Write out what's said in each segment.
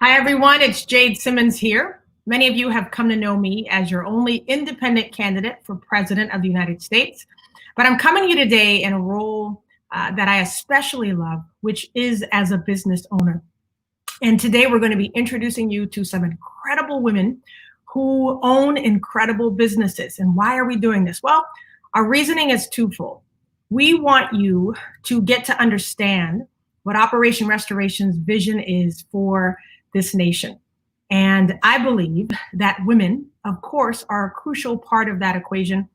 Hi, everyone. It's Jade Simmons here. Many of you have come to know me as your only independent candidate for President of the United States. But I'm coming to you today in a role that I especially love, which is as a business owner. And today we're going to be introducing you to some incredible women who own incredible businesses. And why are we doing this? Well, our reasoning is twofold. We want you to get to understand what Operation Restoration's vision is for this nation. And I believe that women, of course, are a crucial part of that equation.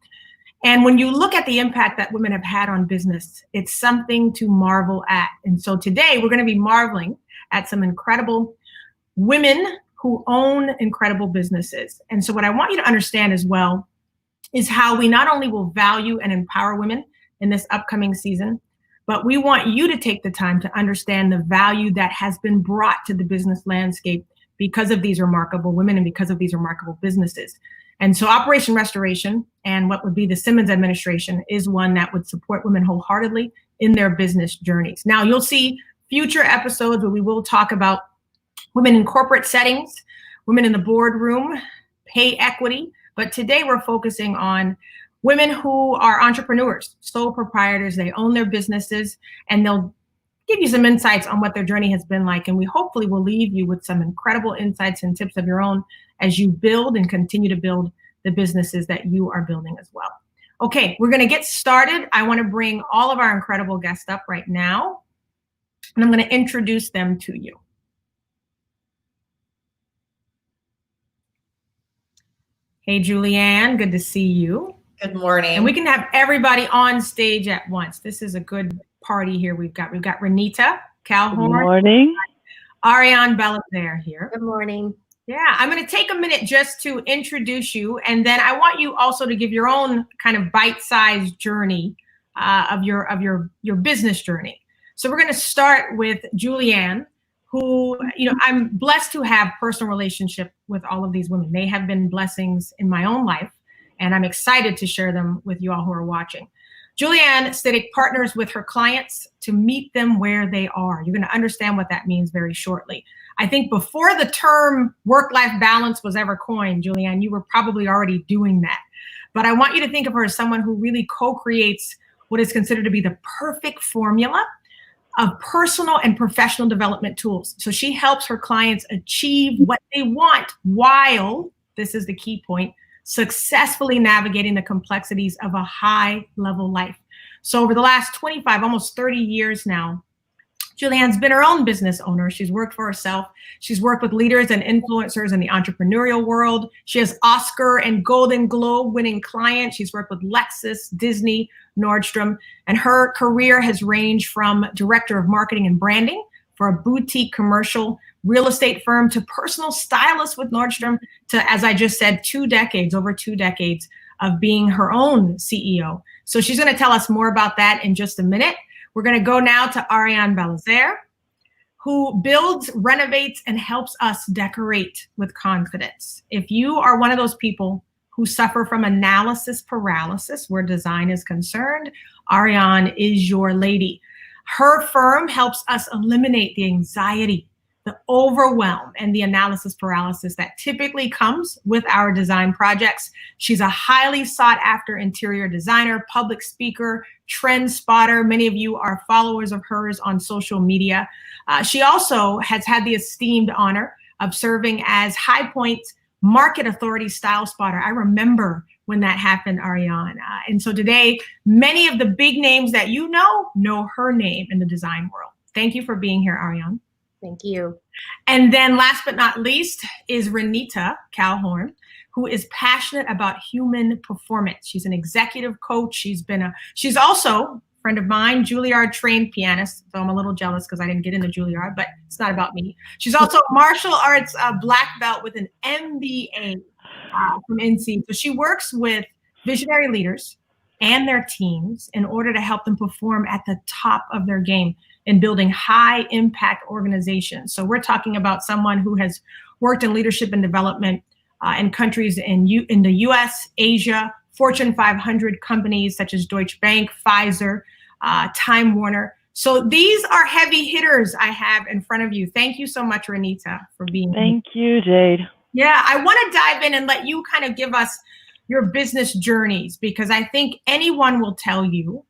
And when you look at the impact that women have had on business, it's something to marvel at. And so today we're going to be marveling at some incredible women who own incredible businesses. And so what I want you to understand as well is how we not only will value and empower women in this upcoming season, but we want you to take the time to understand the value that has been brought to the business landscape because of these remarkable women and because of these remarkable businesses. And so Operation Restoration and what would be the Simmons administration is one that would support women wholeheartedly in their business journeys. Now, you'll see future episodes where we will talk about women in corporate settings, women in the boardroom, pay equity. But today we're focusing on women who are entrepreneurs, sole proprietors. They own their businesses, and they'll give you some insights on what their journey has been like. And we hopefully will leave you with some incredible insights and tips of your own as you build and continue to build the businesses that you are building as well. Okay, we're going to get started. I want to bring all of our incredible guests up right now, and I'm going to introduce them to you. Hey, JuliAnn, good to see you. Good morning. And we can have everybody on stage at once. This is a good party here. We've got Renita Cal Horn. Good morning. Arianne Bellizaire here. Good morning. Yeah, I'm going to take a minute just to introduce you, and then I want you also to give your own kind of bite-sized journey of your business journey. So we're going to start with JuliAnn, who, I'm blessed to have personal relationship with all of these women. They have been blessings in my own life, and I'm excited to share them with you all who are watching. JuliAnn Stitick partners with her clients to meet them where they are. You're going to understand what that means very shortly. I think before the term work-life balance was ever coined, JuliAnn, you were probably already doing that. But I want you to think of her as someone who really co-creates what is considered to be the perfect formula of personal and professional development tools. So she helps her clients achieve what they want while, this is the key point, successfully navigating the complexities of a high-level life. So over the last 25, almost 30 years now, JuliAnn's been her own business owner. She's worked for herself. She's worked with leaders and influencers in the entrepreneurial world. She has Oscar and Golden Globe winning clients. She's worked with Lexus, Disney, Nordstrom, and her career has ranged from director of marketing and branding for a boutique commercial real estate firm to personal stylist with Nordstrom to, as I just said, over 2 decades of being her own CEO. So she's going to tell us more about that in just a minute. We're going to go now to Arianne Bellizaire, who builds, renovates, and helps us decorate with confidence. If you are one of those people who suffer from analysis paralysis where design is concerned, Arianne is your lady. Her firm helps us eliminate the anxiety, the overwhelm, and the analysis paralysis that typically comes with our design projects. She's a highly sought after interior designer, public speaker, trend spotter. Many of you are followers of hers on social media. She also has had the esteemed honor of serving as High Point's Market Authority Style Spotter. I remember when that happened, Arianne. And so today, many of the big names that you know her name in the design world. Thank you for being here, Arianne. Thank you. And then last but not least is Renita Cal Horn, who is passionate about human performance. She's an executive coach. She's also a friend of mine, Juilliard trained pianist. So I'm a little jealous because I didn't get into Juilliard, but it's not about me. She's also a martial arts black belt with an MBA from NC. So she works with visionary leaders and their teams in order to help them perform at the top of their game in building high impact organizations. So we're talking about someone who has worked in leadership and development in countries in the US, Asia, Fortune 500 companies such as Deutsche Bank, Pfizer, Time Warner. So these are heavy hitters I have in front of you. Thank you so much, Renita, for being here. Thank you, Jade. Yeah, I want to dive in and let you kind of give us your business journeys, because I think anyone will tell you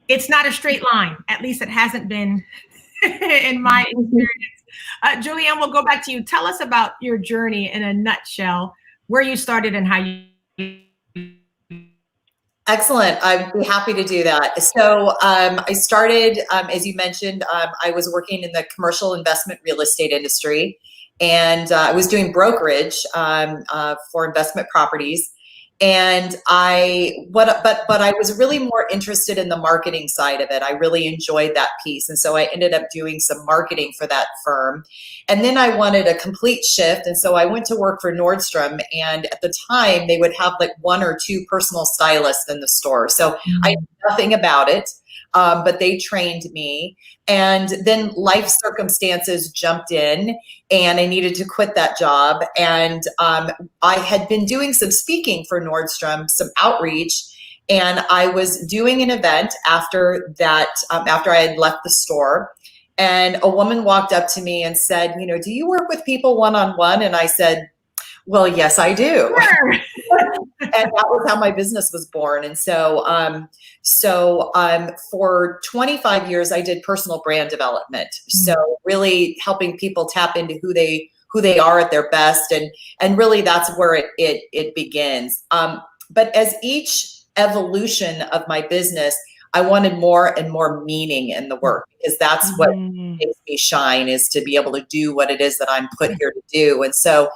it's not a straight line. At least it hasn't been in my experience. JuliAnn, we'll go back to you. Tell us about your journey in a nutshell, where you started and how you... Excellent. I'd be happy to do that. So I started, as you mentioned, I was working in the commercial investment real estate industry, and I was doing brokerage for investment properties. And but I was really more interested in the marketing side of it. I really enjoyed that piece. And so I ended up doing some marketing for that firm. And then I wanted a complete shift. And so I went to work for Nordstrom. And at the time, they would have like 1 or 2 personal stylists in the store. So I knew nothing about it, but they trained me. And then life circumstances jumped in, and I needed to quit that job. And I had been doing some speaking for Nordstrom, some outreach, and I was doing an event after that, after I had left the store. And a woman walked up to me and said, you know, do you work with people one-on-one? And I said, well, yes, I do. Sure. And that was how my business was born. And so, for 25 years, I did personal brand development. So really helping people tap into who they are at their best. And really that's where it begins. But as each evolution of my business, I wanted more and more meaning in the work, because that's what makes me shine, is to be able to do what it is that I'm put here to do. And so,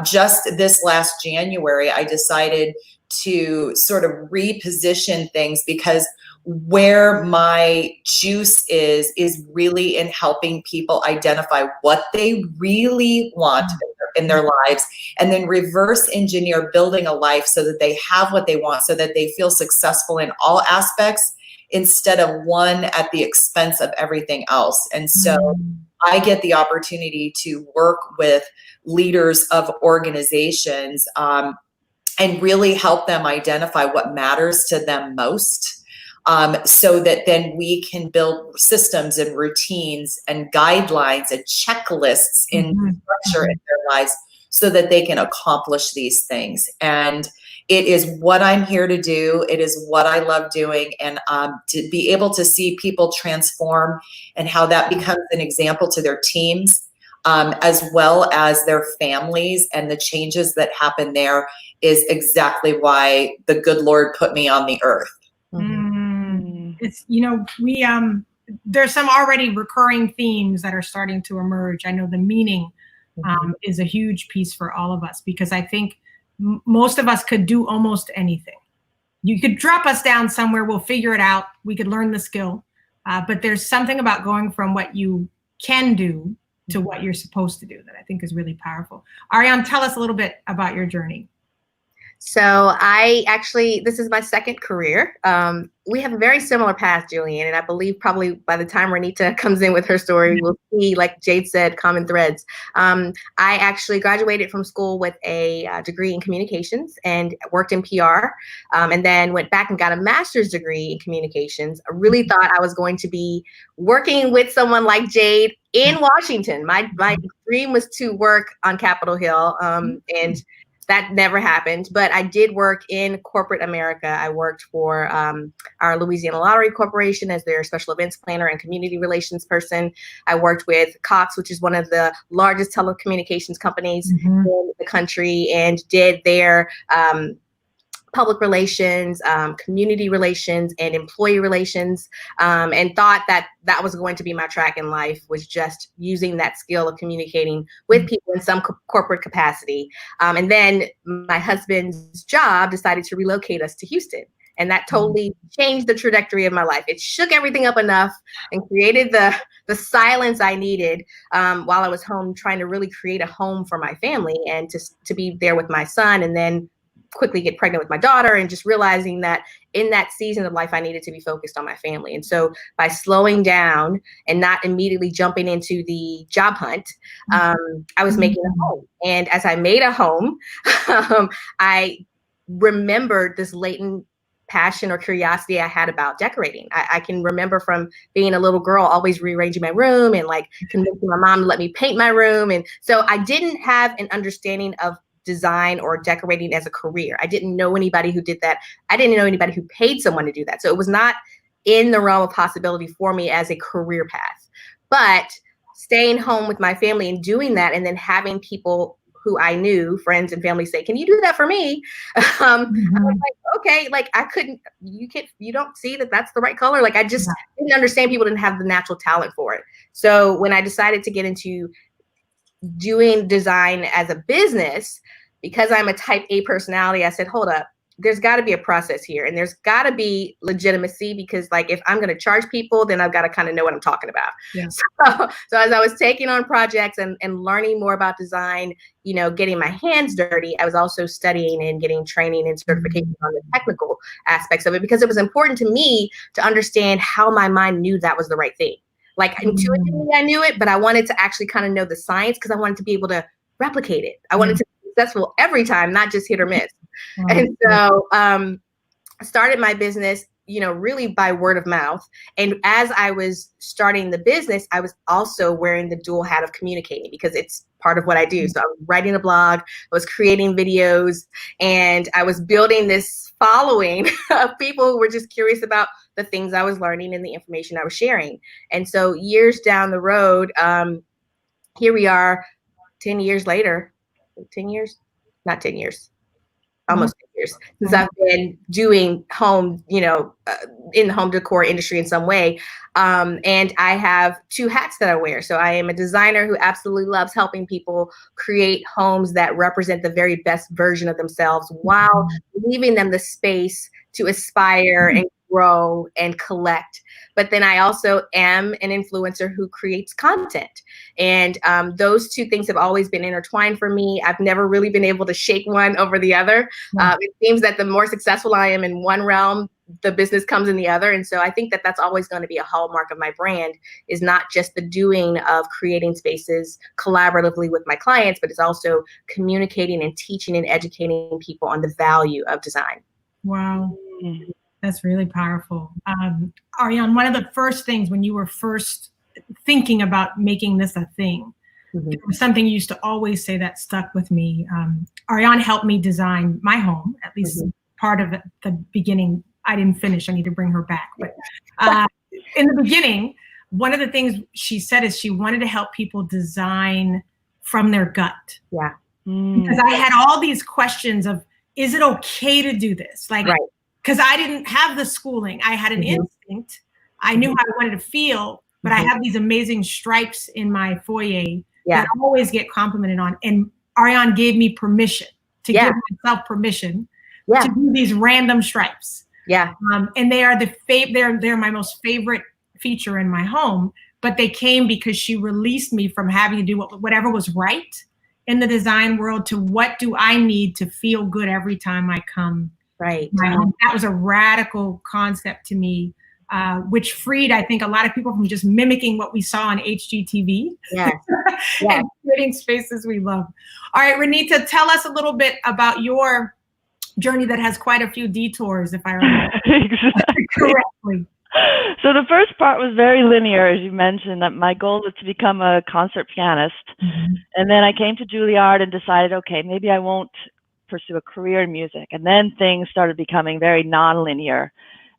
just this last January, I decided to sort of reposition things, because where my juice is really in helping people identify what they really want in their lives, and then reverse engineer building a life so that they have what they want, so that they feel successful in all aspects instead of one at the expense of everything else. And so I get the opportunity to work with leaders of organizations and really help them identify what matters to them most, so that then we can build systems and routines and guidelines and checklists in structure in their lives so that they can accomplish these things. And it is what I'm here to do. It is what I love doing. And to be able to see people transform and how that becomes an example to their teams, as well as their families, and the changes that happen there, is exactly why the good Lord put me on the earth. It's, you know, we there's some already recurring themes that are starting to emerge. I know the meaning is a huge piece for all of us, because I think most of us could do almost anything. You could drop us down somewhere, we'll figure it out. We could learn the skill, but there's something about going from what you can do to what you're supposed to do that I think is really powerful. Arianne, tell us a little bit about your journey. So this is my second career. We have a very similar path, JuliAnn, and I believe probably by the time Renita comes in with her story, we'll see, like Jade said, common threads. I actually graduated from school with a degree in communications and worked in PR, and then went back and got a master's degree in communications. I really thought I was going to be working with someone like Jade in Washington. My dream was to work on Capitol Hill, and that never happened, but I did work in corporate America. I worked for our Louisiana Lottery Corporation as their special events planner and community relations person. I worked with Cox, which is one of the largest telecommunications companies in the country, and did their public relations, community relations, and employee relations, and thought that that was going to be my track in life, was just using that skill of communicating with people in some corporate capacity. And then my husband's job decided to relocate us to Houston. And that totally changed the trajectory of my life. It shook everything up enough and created the silence I needed while I was home, trying to really create a home for my family and to be there with my son, and then quickly get pregnant with my daughter, and just realizing that in that season of life, I needed to be focused on my family. And so by slowing down and not immediately jumping into the job hunt, I was making a home. And as I made a home, I remembered this latent passion or curiosity I had about decorating. I can remember from being a little girl always rearranging my room and like convincing my mom to let me paint my room. And so I didn't have an understanding of design or decorating as a career. I didn't know anybody who did that. I didn't know anybody who paid someone to do that. So it was not in the realm of possibility for me as a career path. But staying home with my family and doing that, and then having people who I knew, friends and family, say, "Can you do that for me?" I was like, okay, like I couldn't, you don't see that that's the right color. Like I just didn't understand people didn't have the natural talent for it. So when I decided to get into doing design as a business, because I'm a type A personality, I said, hold up, there's got to be a process here, and there's got to be legitimacy, because like if I'm going to charge people, then I've got to kind of know what I'm talking about. Yeah. So as I was taking on projects and learning more about design, you know, getting my hands dirty, I was also studying and getting training and certification on the technical aspects of it, because it was important to me to understand how my mind knew that was the right thing. Like intuitively I knew it, but I wanted to actually kind of know the science, because I wanted to be able to replicate it. I wanted to be successful every time, not just hit or miss. And so I started my business, you know, really by word of mouth. And as I was starting the business, I was also wearing the dual hat of communicating, because it's part of what I do. So I was writing a blog, I was creating videos, and I was building this following of people who were just curious about the things I was learning and the information I was sharing. And so years down the road, here we are 10 years later, 10 years, not 10 years. Almost 10 years since I've been doing home, you know, in the home decor industry in some way. And I have two hats that I wear. So I am a designer who absolutely loves helping people create homes that represent the very best version of themselves, while leaving them the space to aspire and grow and collect. But then I also am an influencer who creates content. And those two things have always been intertwined for me. I've never really been able to shake one over the other. It seems that the more successful I am in one realm, the business comes in the other. And so I think that that's always going to be a hallmark of my brand, is not just the doing of creating spaces collaboratively with my clients, but it's also communicating and teaching and educating people on the value of design. Wow. That's really powerful. Arianne, one of the first things when you were first thinking about making this a thing, it was something you used to always say that stuck with me. Arianne helped me design my home, at least part of it, the beginning. I didn't finish. I need to bring her back. But in the beginning, one of the things she said is she wanted to help people design from their gut. Yeah. Because I had all these questions of, is it okay to do this? Like, because I didn't have the schooling. I had an instinct. I knew how I wanted to feel, but I have these amazing stripes in my foyer that I always get complimented on. And Arianne gave me permission to give myself permission to do these random stripes. Yeah. And they are they're my most favorite feature in my home, but they came because she released me from having to do whatever was right in the design world to what do I need to feel good every time I come. Right. That was a radical concept to me, which freed, I think, a lot of people from just mimicking what we saw on HGTV. Yes. And creating spaces we love. All right, Renita, tell us a little bit about your journey that has quite a few detours, if I remember correctly. So the first part was very linear, as you mentioned, that my goal was to become a concert pianist. And then I came to Juilliard and decided, okay, maybe I won't pursue a career in music. And then things started becoming very non-linear.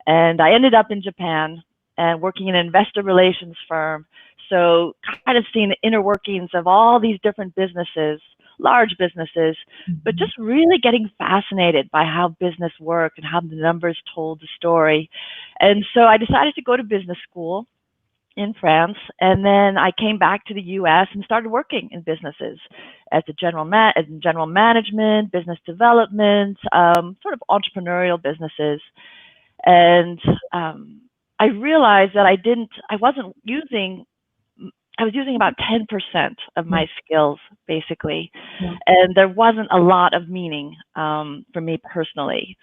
And I ended up in Japan and working in an investor relations firm. So kind of seeing the inner workings of all these different businesses, large businesses, but just really getting fascinated by how business worked and how the numbers told the story. And so I decided to go to business school in France, and then I came back to the US and started working in businesses as a general management, business development, sort of entrepreneurial businesses. And I realized that I was using about 10% of my skills, basically. And there wasn't a lot of meaning for me personally.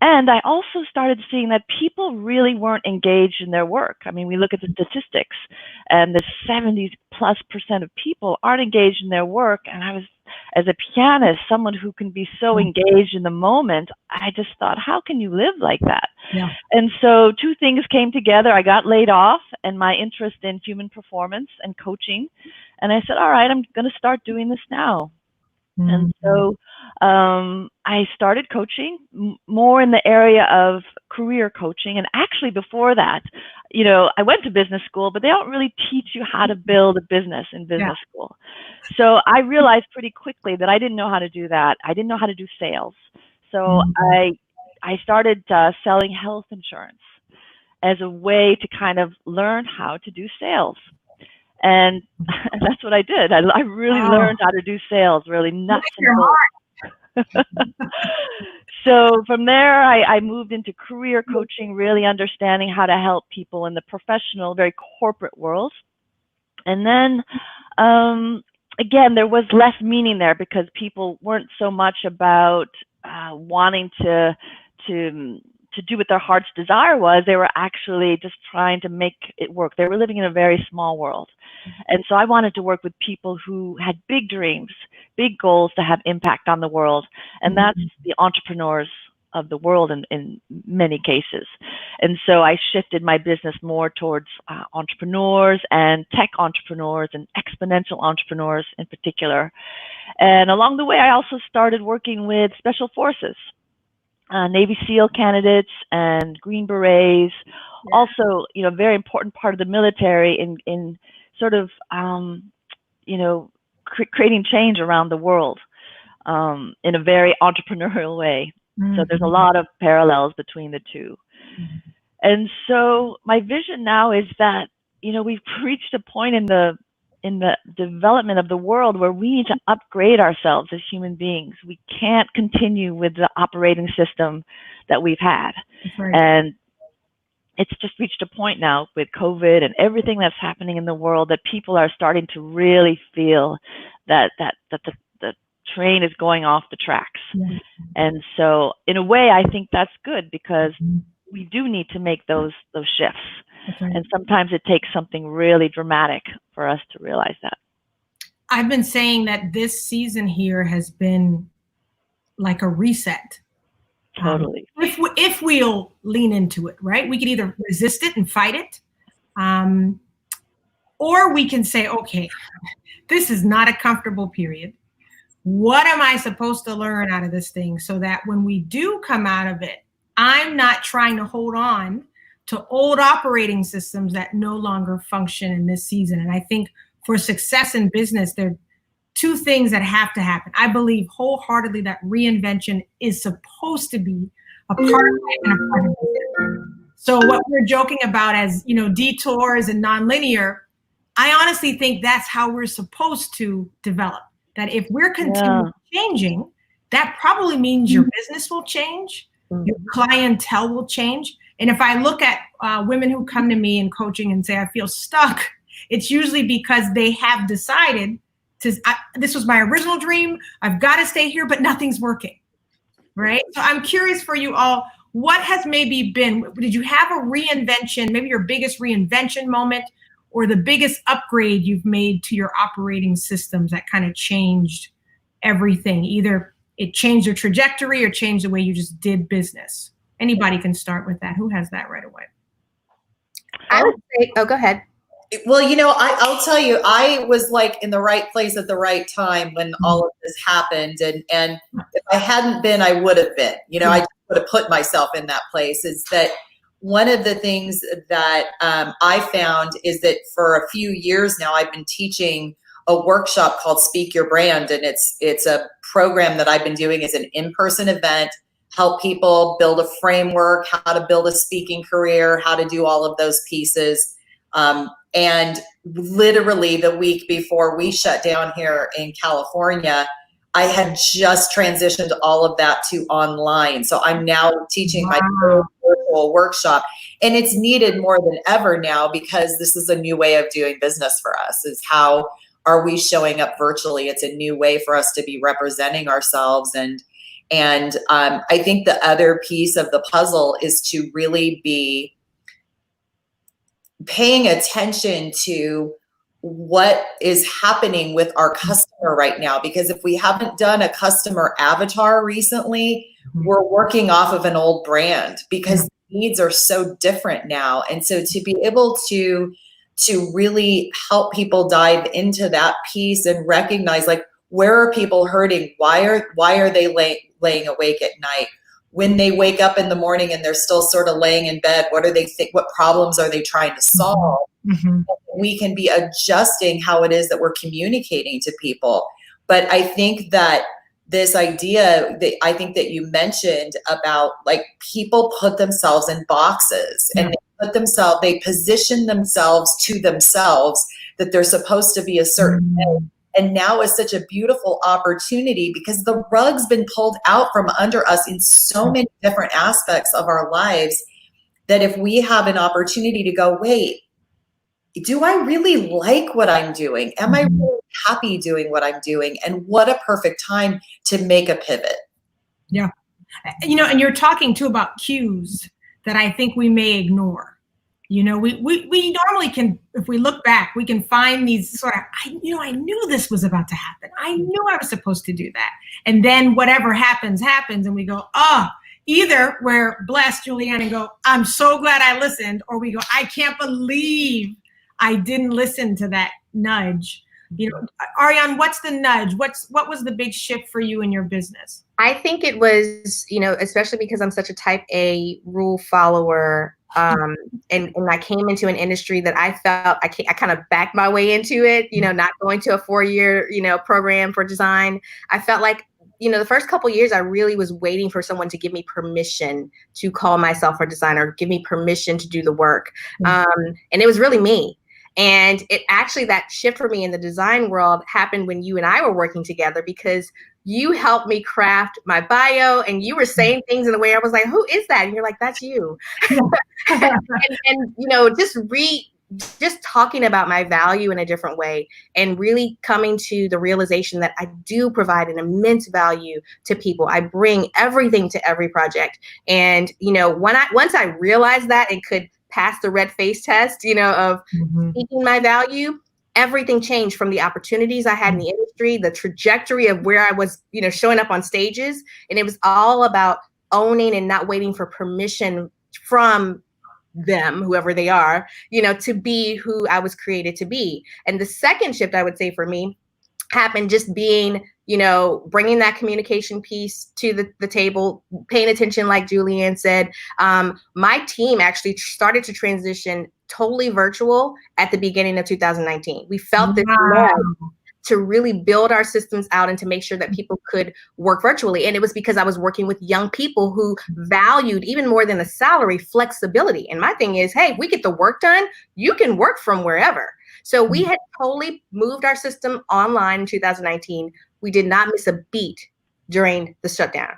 And I also started seeing that people really weren't engaged in their work. I mean, we look at the statistics, and the 70+% of people aren't engaged in their work. as a pianist, someone who can be so engaged in the moment, I just thought, how can you live like that? Yeah. And so two things came together. I got laid off, and my interest in human performance and coaching. And I said, all right, I'm going to start doing this now. And so I started coaching more in the area of career coaching. And actually before that, you know, I went to business school, but they don't really teach you how to build a business in business school. So I realized pretty quickly that I didn't know how to do that. I didn't know how to do sales. So I started selling health insurance as a way to kind of learn how to do sales. And that's what I did. I really learned how to do sales, really nuts and bolts. So from there, I moved into career coaching, really understanding how to help people in the professional, very corporate world. And then, again, there was less meaning there because people weren't so much about wanting to do what their heart's desire was. They were actually just trying to make it work. They were living in a very small world. And so I wanted to work with people who had big dreams, big goals to have impact on the world. And that's the entrepreneurs of the world in many cases. And so I shifted my business more towards entrepreneurs and tech entrepreneurs and exponential entrepreneurs in particular. And along the way, I also started working with special forces. Navy SEAL candidates and Green Berets, also, you know, very important part of the military in sort of, you know, creating change around the world in a very entrepreneurial way. So there's a lot of parallels between the two. And so my vision now is that, you know, we've reached a point in the development of the world where we need to upgrade ourselves as human beings. We can't continue with the operating system that we've had. And it's just reached a point now with COVID and everything that's happening in the world that people are starting to really feel that the train is going off the tracks. And so in a way, I think that's good because we do need to make those shifts. And sometimes it takes something really dramatic for us to realize that. I've been saying that this season here has been like a reset. Totally. If we'll lean into it, right? We can either resist it and fight it, or we can say, okay, this is not a comfortable period. What am I supposed to learn out of this thing so that when we do come out of it, I'm not trying to hold on to old operating systems that no longer function in this season. And I think for success in business, there are two things that have to happen. I believe wholeheartedly that reinvention is supposed to be a part of life and a part of business. So what we're joking about as, you know, detours and nonlinear, I honestly think that's how we're supposed to develop. That if we're continuing changing, that probably means your business will change, your clientele will change. And if I look at women who come to me in coaching and say, I feel stuck, it's usually because they have decided this was my original dream. I've got to stay here, but nothing's working, right? So I'm curious for you all, what has maybe been, did you have a reinvention, maybe your biggest reinvention moment or the biggest upgrade you've made to your operating systems that kind of changed everything? Either it changed your trajectory or changed the way you just did business. Anybody can start with that. Who has that right away? I would say, oh, go ahead. Well, you know, I'll tell you, I was like in the right place at the right time when all of this happened. And if I hadn't been, I would have been, you know, I just would have put myself in that place. Is that one of the things that I found is that for a few years now, I've been teaching a workshop called Speak Your Brand. And it's a program that I've been doing as an in-person event, help people build a framework, how to build a speaking career, how to do all of those pieces. And literally the week before we shut down here in California, I had just transitioned all of that to online. So I'm now teaching my virtual workshop, and it's needed more than ever now because this is a new way of doing business for us. Is how are we showing up virtually? It's a new way for us to be representing ourselves. And I think the other piece of the puzzle is to really be paying attention to what is happening with our customer right now. Because if we haven't done a customer avatar recently, we're working off of an old brand because needs are so different now. And so to be able to really help people dive into that piece and recognize, like, where are people hurting? Why are they laying awake at night? When they wake up in the morning and they're still sort of laying in bed, what problems are they trying to solve? We can be adjusting how it is that we're communicating to people. But I think that this idea that I think that you mentioned about, like, people put themselves in boxes and they position themselves to themselves that they're supposed to be a certain way. And now is such a beautiful opportunity because the rug's been pulled out from under us in so many different aspects of our lives, that if we have an opportunity to go, wait, do I really like what I'm doing? Am I really happy doing what I'm doing? And what a perfect time to make a pivot. Yeah. You know, and you're talking too about cues that I think we may ignore. You know, we normally can, if we look back, we can find these sort of, I knew this was about to happen. I knew I was supposed to do that. And then whatever happens, and we go, either we're blessed, JuliAnn, and go, I'm so glad I listened, or we go, I can't believe I didn't listen to that nudge. You know, Arianne, what's the nudge? What was the big shift for you in your business? I think it was, you know, especially because I'm such a type A rule follower. And I came into an industry that I felt I kind of backed my way into it, you know, not going to a 4-year, you know, program for design. I felt like, you know, the first couple of years, I really was waiting for someone to give me permission to call myself a designer, give me permission to do the work. And it was really me. And it actually, that shift for me in the design world happened when you and I were working together, because you helped me craft my bio and you were saying things in a way I was like, who is that? And you're like, that's you. and you know, just talking about my value in a different way and really coming to the realization that I do provide an immense value to people. I bring everything to every project. And, you know, once I realized that and could pass the red face test, you know, of speaking my value, everything changed from the opportunities I had in the industry, the trajectory of where I was, you know, showing up on stages. And it was all about owning and not waiting for permission from them, whoever they are, you know, to be who I was created to be. And the second shift, I would say, for me happened just being, you know, bringing that communication piece to the table, paying attention, like JuliAnn said. My team actually started to transition totally virtual at the beginning of 2019. We felt this need to really build our systems out and to make sure that people could work virtually. And it was because I was working with young people who valued, even more than the salary, flexibility. And my thing is, hey, if we get the work done, you can work from wherever. So we had totally moved our system online in 2019. We did not miss a beat during the shutdown.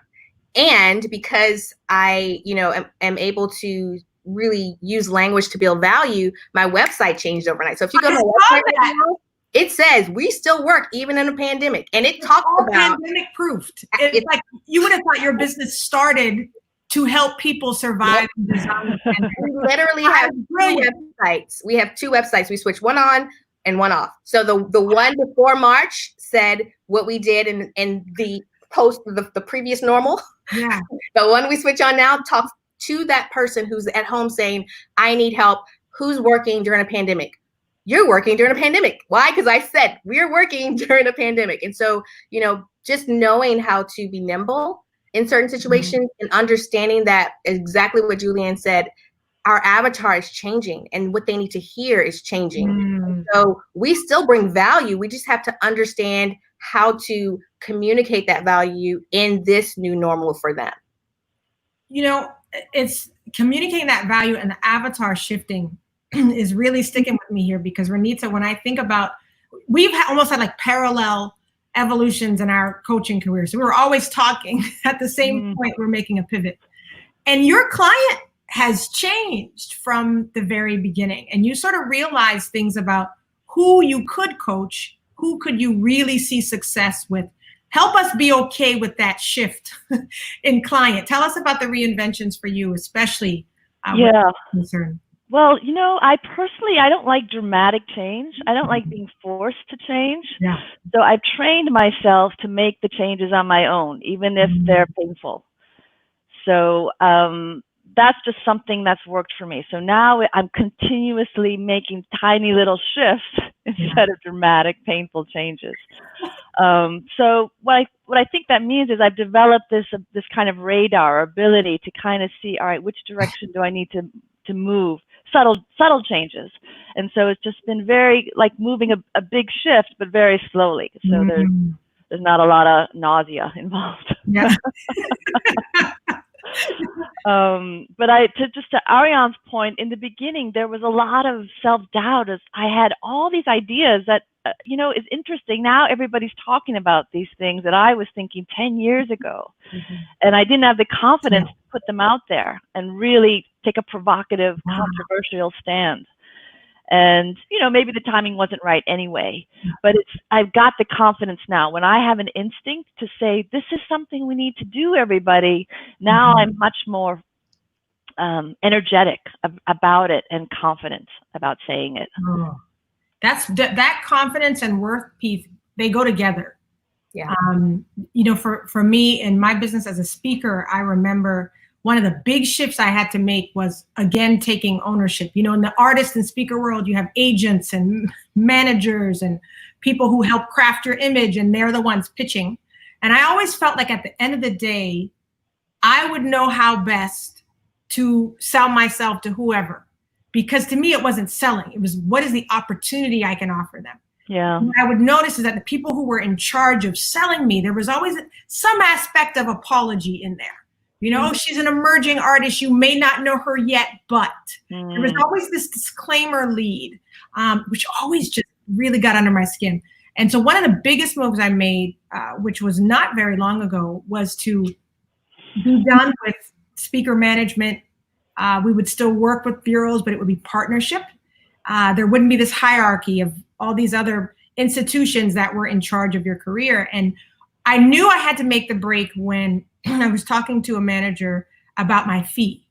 And because I, you know, am able to really use language to build value, my website changed overnight. So if you go to my website right now, it says we still work even in a pandemic. And it talks about pandemic proofed. It's like you would have thought your business started to help people survive. Yep. We literally have two websites. We have two websites. We switch one on and one off. So the one before March said what we did in the post, the previous normal. Yeah. The one we switch on now talks to that person who's at home saying, I need help. Who's working during a pandemic? You're working during a pandemic. Why? Because I said we're working during a pandemic. And so, you know, just knowing how to be nimble in certain situations and understanding that exactly what JuliAnn said, our avatar is changing and what they need to hear is changing. So we still bring value. We just have to understand how to communicate that value in this new normal for them. You know, it's communicating that value and the avatar shifting is really sticking with me here, because Renita, when I think about, we've almost had like parallel evolutions in our coaching career. So we were always talking at the same point, we're making a pivot. And your client has changed from the very beginning. And you sort of realize things about who you could coach, who could you really see success with. Help us be okay with that shift in client. Tell us about the reinventions for you, especially with concern. Well, I personally, I don't like dramatic change. I don't like being forced to change. Yeah. So I've trained myself to make the changes on my own, even if they're painful. So that's just something that's worked for me. So now I'm continuously making tiny little shifts instead of dramatic, painful changes. So what I think that means is I've developed this kind of radar ability to kind of see, all right, which direction do I need to move? Subtle changes. And so it's just been very like moving a big shift, but very slowly. So there's not a lot of nausea involved. Yeah. But to Arianne's point, in the beginning, there was a lot of self-doubt as I had all these ideas that, is interesting. Now everybody's talking about these things that I was thinking 10 years ago. And I didn't have the confidence to put them out there and really take a provocative, controversial stand. And, maybe the timing wasn't right anyway, but I've got the confidence now. When I have an instinct to say, this is something we need to do, everybody, now I'm much more energetic about it and confident about saying it. That confidence and worth piece, they go together. Yeah. For me in my business as a speaker, I remember one of the big shifts I had to make was, again, taking ownership. In the artist and speaker world, you have agents and managers and people who help craft your image, and they're the ones pitching. And I always felt like at the end of the day, I would know how best to sell myself to whoever. Because to me, it wasn't selling. It was, what is the opportunity I can offer them? Yeah. What I would notice is that the people who were in charge of selling me, there was always some aspect of apology in there. She's an emerging artist. You may not know her yet, but there was always this disclaimer lead, which always just really got under my skin. And so one of the biggest moves I made, which was not very long ago, was to be done with speaker management. We would still work with bureaus, but it would be partnership. There wouldn't be this hierarchy of all these other institutions that were in charge of your career. And I knew I had to make the break when I was talking to a manager about my fee.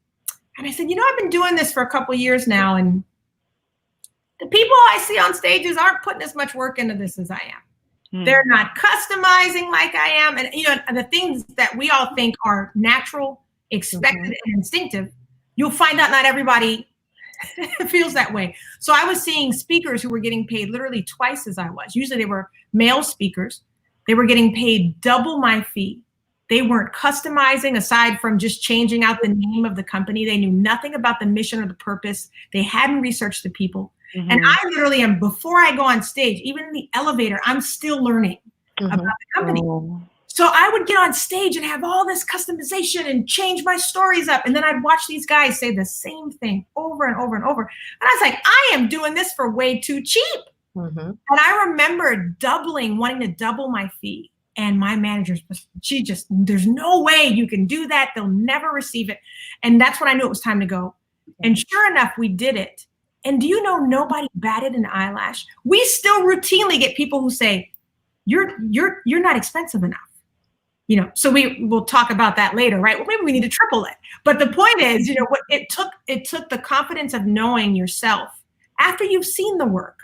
And I said, I've been doing this for a couple of years now, and the people I see on stages aren't putting as much work into this as I am. They're not customizing like I am. And the things that we all think are natural, expected, and instinctive, you'll find out not everybody feels that way. So I was seeing speakers who were getting paid literally twice as I was. Usually they were male speakers. They were getting paid double my fee. They weren't customizing aside from just changing out the name of the company. They knew nothing about the mission or the purpose. They hadn't researched the people. And I literally am, before I go on stage, even in the elevator, I'm still learning about the company. So I would get on stage and have all this customization and change my stories up. And then I'd watch these guys say the same thing over and over and over. And I was like, I am doing this for way too cheap. And I remember wanting to double my fee. And my manager, there's no way you can do that. They'll never receive it. And that's when I knew it was time to go. And sure enough, we did it. And do you know, nobody batted an eyelash. We still routinely get people who say, you're not expensive enough. So we'll talk about that later, right? Well, maybe we need to triple it. But the point is, what it took the confidence of knowing yourself after you've seen the work,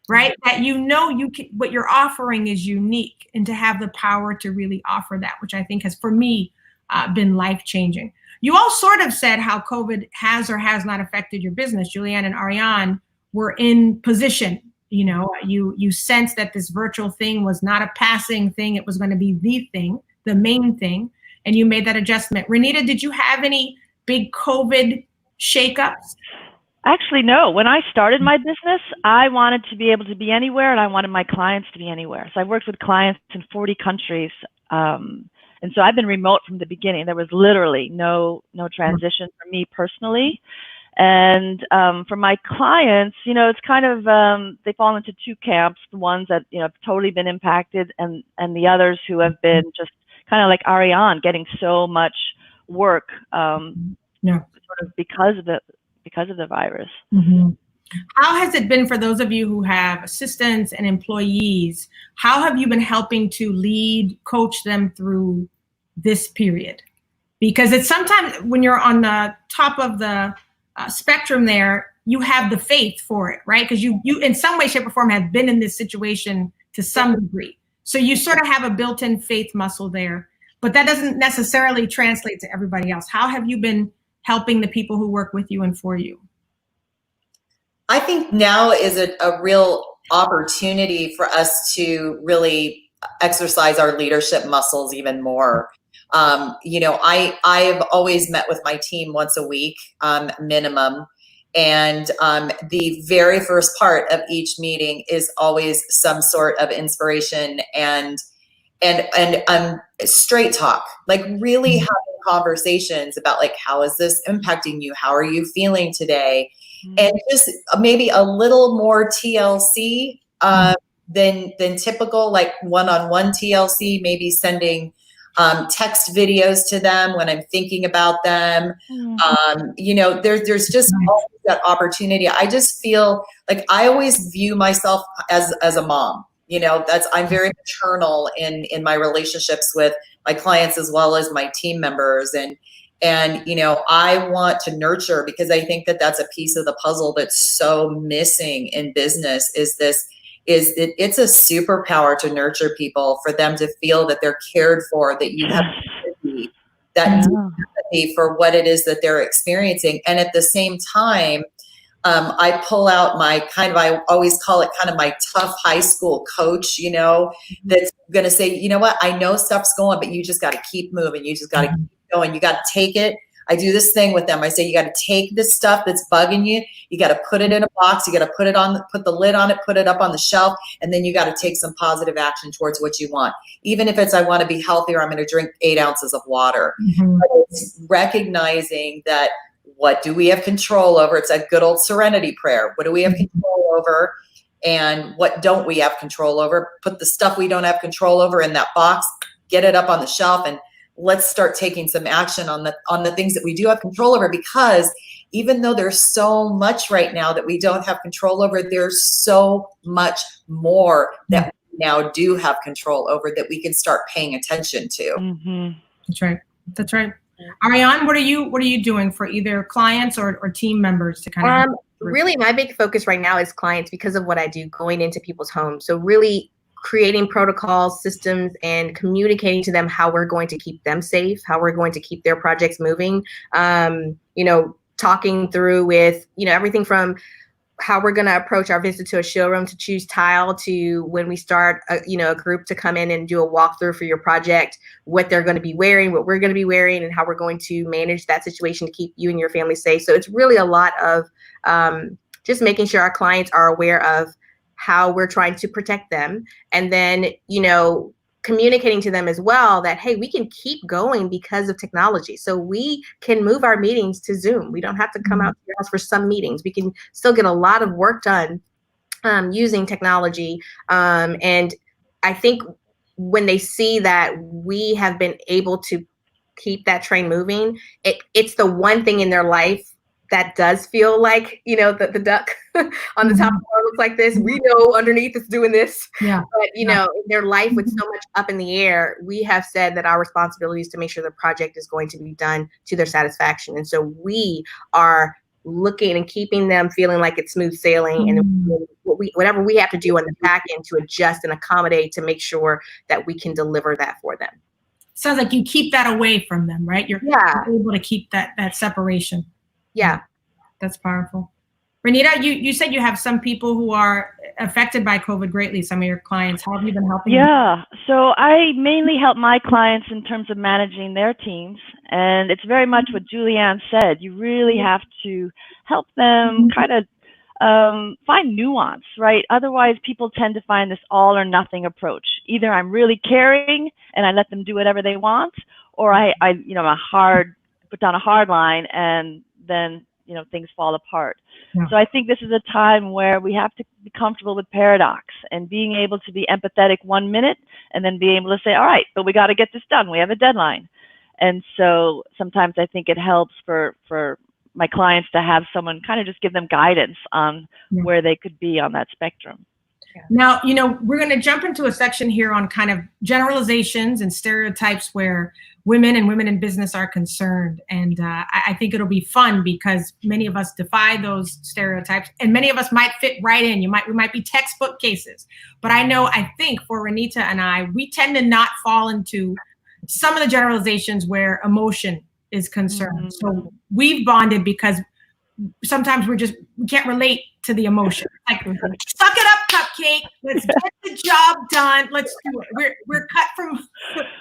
right? That you can, what you're offering is unique, and to have the power to really offer that, which I think has, for me, been life-changing. You all sort of said how COVID has or has not affected your business. JuliAnn and Arianne were in position. You sensed that this virtual thing was not a passing thing. It was going to be the thing, the main thing, and you made that adjustment. Renita, did you have any big COVID shakeups? Actually, no. When I started my business, I wanted to be able to be anywhere, and I wanted my clients to be anywhere. So I worked with clients in 40 countries. And so I've been remote from the beginning. There was literally no transition for me personally. And for my clients, it's kind of, they fall into two camps, the ones that, have totally been impacted, and the others who have been just kind of like Arianne, getting so much work sort of because of the virus. How has it been for those of you who have assistants and employees? How have you been helping to lead, coach them through this period? Because it's sometimes when you're on the top of the spectrum there, you have the faith for it, right? Because you in some way, shape, or form have been in this situation to some degree. So you sort of have a built-in faith muscle there, but that doesn't necessarily translate to everybody else. How have you been helping the people who work with you and for you? I think now is a real opportunity for us to really exercise our leadership muscles even more. You know, I've always met with my team once a week, minimum. And the very first part of each meeting is always some sort of inspiration and straight talk, like really having conversations about like, how is this impacting you? How are you feeling today? And just maybe a little more TLC than typical, like one-on-one TLC, maybe sending text videos to them when I'm thinking about them. You know, there's just always that opportunity. I just feel like I always view myself as a mom. You know, I'm very maternal in my relationships with my clients as well as my team members. And, you know, I want to nurture, because I think that that's a piece of the puzzle that's so missing in business is it's a superpower to nurture people, for them to feel that they're cared for, that you have empathy, that empathy for what it is that they're experiencing. And at the same time, I pull out my I always call it kind of my tough high school coach, you know, that's going to say, you know what, I know stuff's going, but you just got to keep moving. You just got to keep going. You got to take it. I do this thing with them. I say, you got to take this stuff that's bugging you. You got to put it in a box. You got to put the lid on it, put it up on the shelf. And then you got to take some positive action towards what you want. Even if it's, I want to be healthier, I'm going to drink 8 ounces of water. But it's recognizing that, what do we have control over? It's a good old serenity prayer. What do we have control over? And what don't we have control over? Put the stuff we don't have control over in that box, get it up on the shelf, and let's start taking some action on the things that we do have control over. Because even though there's so much right now that we don't have control over, there's so much more that we now do have control over, that we can start paying attention to. That's right. That's right. Arianne, what are you doing for either clients or team members to kind of really, my big focus right now is clients, because of what I do, going into people's homes. So really creating protocols, systems, and communicating to them how we're going to keep them safe, how we're going to keep their projects moving. You know, talking through with, you know, everything from how we're going to approach our visit to a showroom to choose tile, to when we start a group to come in and do a walkthrough for your project, what they're going to be wearing, what we're going to be wearing, and how we're going to manage that situation to keep you and your family safe. So it's really a lot of just making sure our clients are aware of how we're trying to protect them. And then, you know, communicating to them as well that, hey, we can keep going because of technology. So we can move our meetings to Zoom. We don't have to come out to your house for some meetings. We can still get a lot of work done using technology. And I think when they see that we have been able to keep that train moving, it's the one thing in their life that does feel like, you know, the duck on the top of the floor looks like this. We know underneath it's doing this. Yeah. But, you know, in their life with so much up in the air, we have said that our responsibility is to make sure the project is going to be done to their satisfaction. And so we are looking and keeping them feeling like it's smooth sailing, and whatever we have to do on the back end to adjust and accommodate to make sure that we can deliver that for them. Sounds like you keep that away from them, right? You're able to keep that separation. Yeah. That's powerful. Renita, you said you have some people who are affected by COVID greatly, some of your clients. How have you been helping them? So I mainly help my clients in terms of managing their teams. And it's very much what JuliAnn said. You really have to help them kind of find nuance, right? Otherwise, people tend to find this all or nothing approach. Either I'm really caring and I let them do whatever they want, or I put down a hard line, and then, you know, things fall apart. Yeah. So I think this is a time where we have to be comfortable with paradox and being able to be empathetic 1 minute and then be able to say, all right, but we got to get this done. We have a deadline. And so sometimes I think it helps for my clients to have someone kind of just give them guidance on where they could be on that spectrum. Now, you know, we're going to jump into a section here on kind of generalizations and stereotypes where women and women in business are concerned. And I think it'll be fun because many of us defy those stereotypes and many of us might fit right in. We might be textbook cases. But I think for Renita and I, we tend to not fall into some of the generalizations where emotion is concerned. So we've bonded because sometimes we can't relate to the emotion. Like, suck it up, cupcake. Let's get the job done. Let's do it. We're cut from.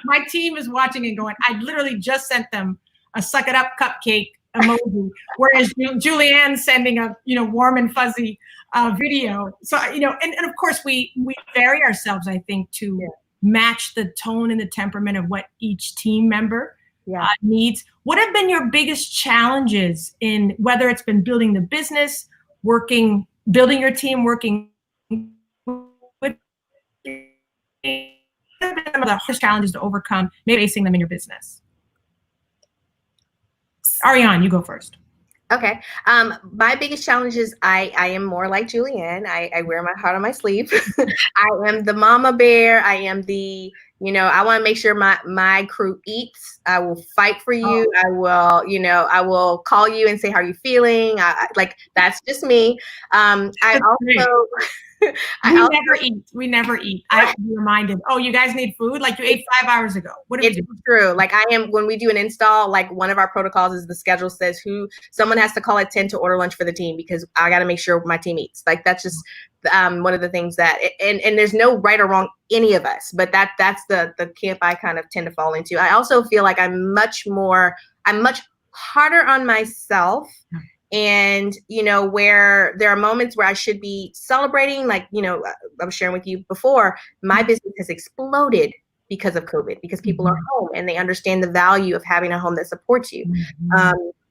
My team is watching and going. I literally just sent them a suck it up, cupcake emoji, whereas JuliAnn sending a warm and fuzzy video. So and of course we vary ourselves. I think to match the tone and the temperament of what each team member needs. What have been your biggest challenges in whether it's been building the business, building your team, working with some of the hardest challenges to overcome, maybe facing them in your business? Arianne, you go first. Okay. My biggest challenge is I am more like JuliAnn. I wear my heart on my sleeve. I am the mama bear. I am the, I want to make sure my crew eats. I will fight for you. I will call you and say, how are you feeling? That's just me. We never eat. I have to be reminded, you guys need food? Like you ate 5 hours ago. What it's true. Like when we do an install, like one of our protocols is the schedule says someone has to call at 10 to order lunch for the team because I got to make sure my team eats. Like that's just one of the things that, and there's no right or wrong, any of us, but that's the camp I kind of tend to fall into. I also feel like I'm much harder on myself. And, where there are moments where I should be celebrating, like, I was sharing with you before, my business has exploded because of COVID, because people are home and they understand the value of having a home that supports you.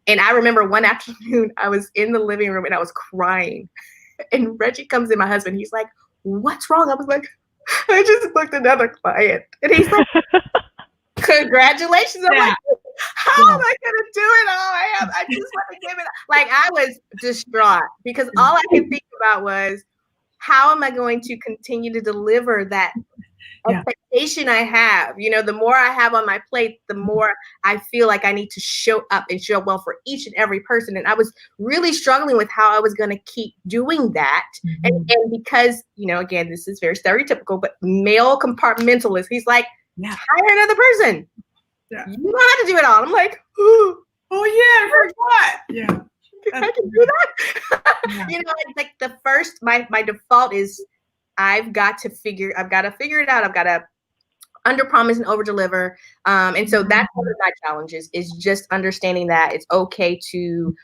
And I remember one afternoon I was in the living room and I was crying and Reggie comes in, my husband, he's like, what's wrong? I was like, I just booked another client. And he's like, congratulations. I'm like, how am I gonna do it all? I just want to give it. Like I was distraught because all I could think about was how am I going to continue to deliver that expectation I have? The more I have on my plate, the more I feel like I need to show up and show up well for each and every person. And I was really struggling with how I was going to keep doing that. And because, again, this is very stereotypical, but male compartmentalist, he's like, hire another person. Yeah. You don't have to do it all. I'm like, I forgot. Yeah. I can do that. It's like the first, my default is I've got to figure it out. I've got to under promise and over deliver. And so that's one of my challenges is just understanding that it's okay to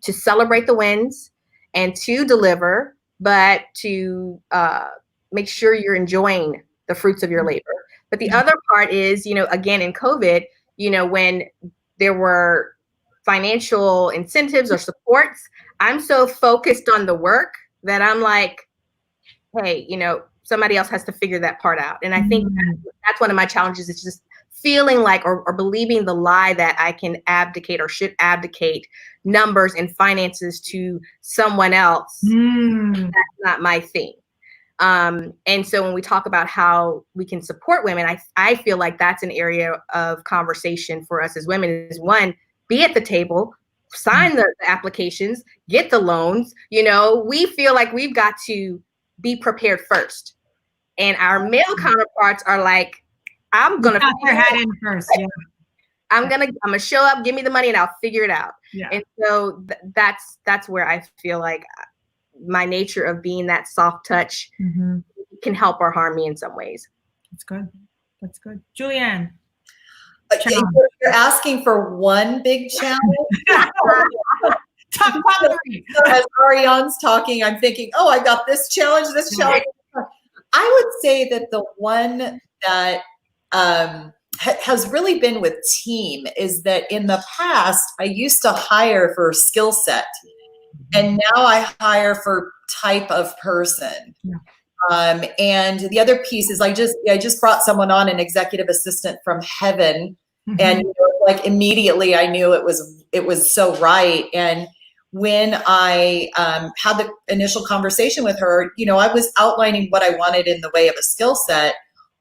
celebrate the wins and to deliver, but to make sure you're enjoying the fruits of your labor. But the other part is, again, in COVID, when there were financial incentives or supports, I'm so focused on the work that I'm like, hey, somebody else has to figure that part out. And I think that's one of my challenges. It's just feeling like or believing the lie that I can abdicate or should abdicate numbers and finances to someone else. That's not my thing. And so when we talk about how we can support women, I feel like that's an area of conversation for us as women is one, be at the table, sign the applications, get the loans. We feel like we've got to be prepared first. And our male counterparts are like, I'm going to put your hat in first. Yeah. I'm going to show up, give me the money and I'll figure it out. Yeah. And so that's where I feel like my nature of being that soft touch can help or harm me in some ways. That's good. That's good. JuliAnn. You're asking for one big challenge. Top three. So as Arianne's talking, I'm thinking, I got this challenge, this challenge. I would say that the one that has really been with team is that in the past, I used to hire for skill set. And now I hire for type of person. Yeah. And the other piece is I just brought someone on, an executive assistant from heaven. And like immediately I knew it was so right. And when I had the initial conversation with her, you know, I was outlining what I wanted in the way of a skill set,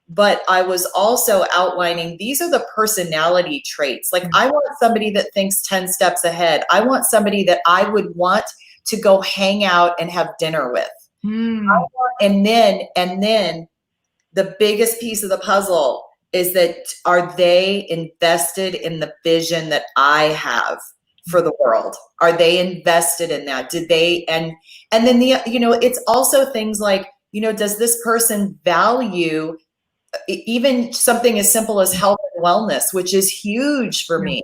but I was also outlining, these are the personality traits. Like, I want somebody that thinks 10 steps ahead. I want somebody that I would want to go hang out and have dinner with. And then the biggest piece of the puzzle is that, are they invested in the vision that I have for the world? Are they invested in that? Did they, and then you know, it's also things like, you know, does this person value even something as simple as health and wellness, which is huge for me.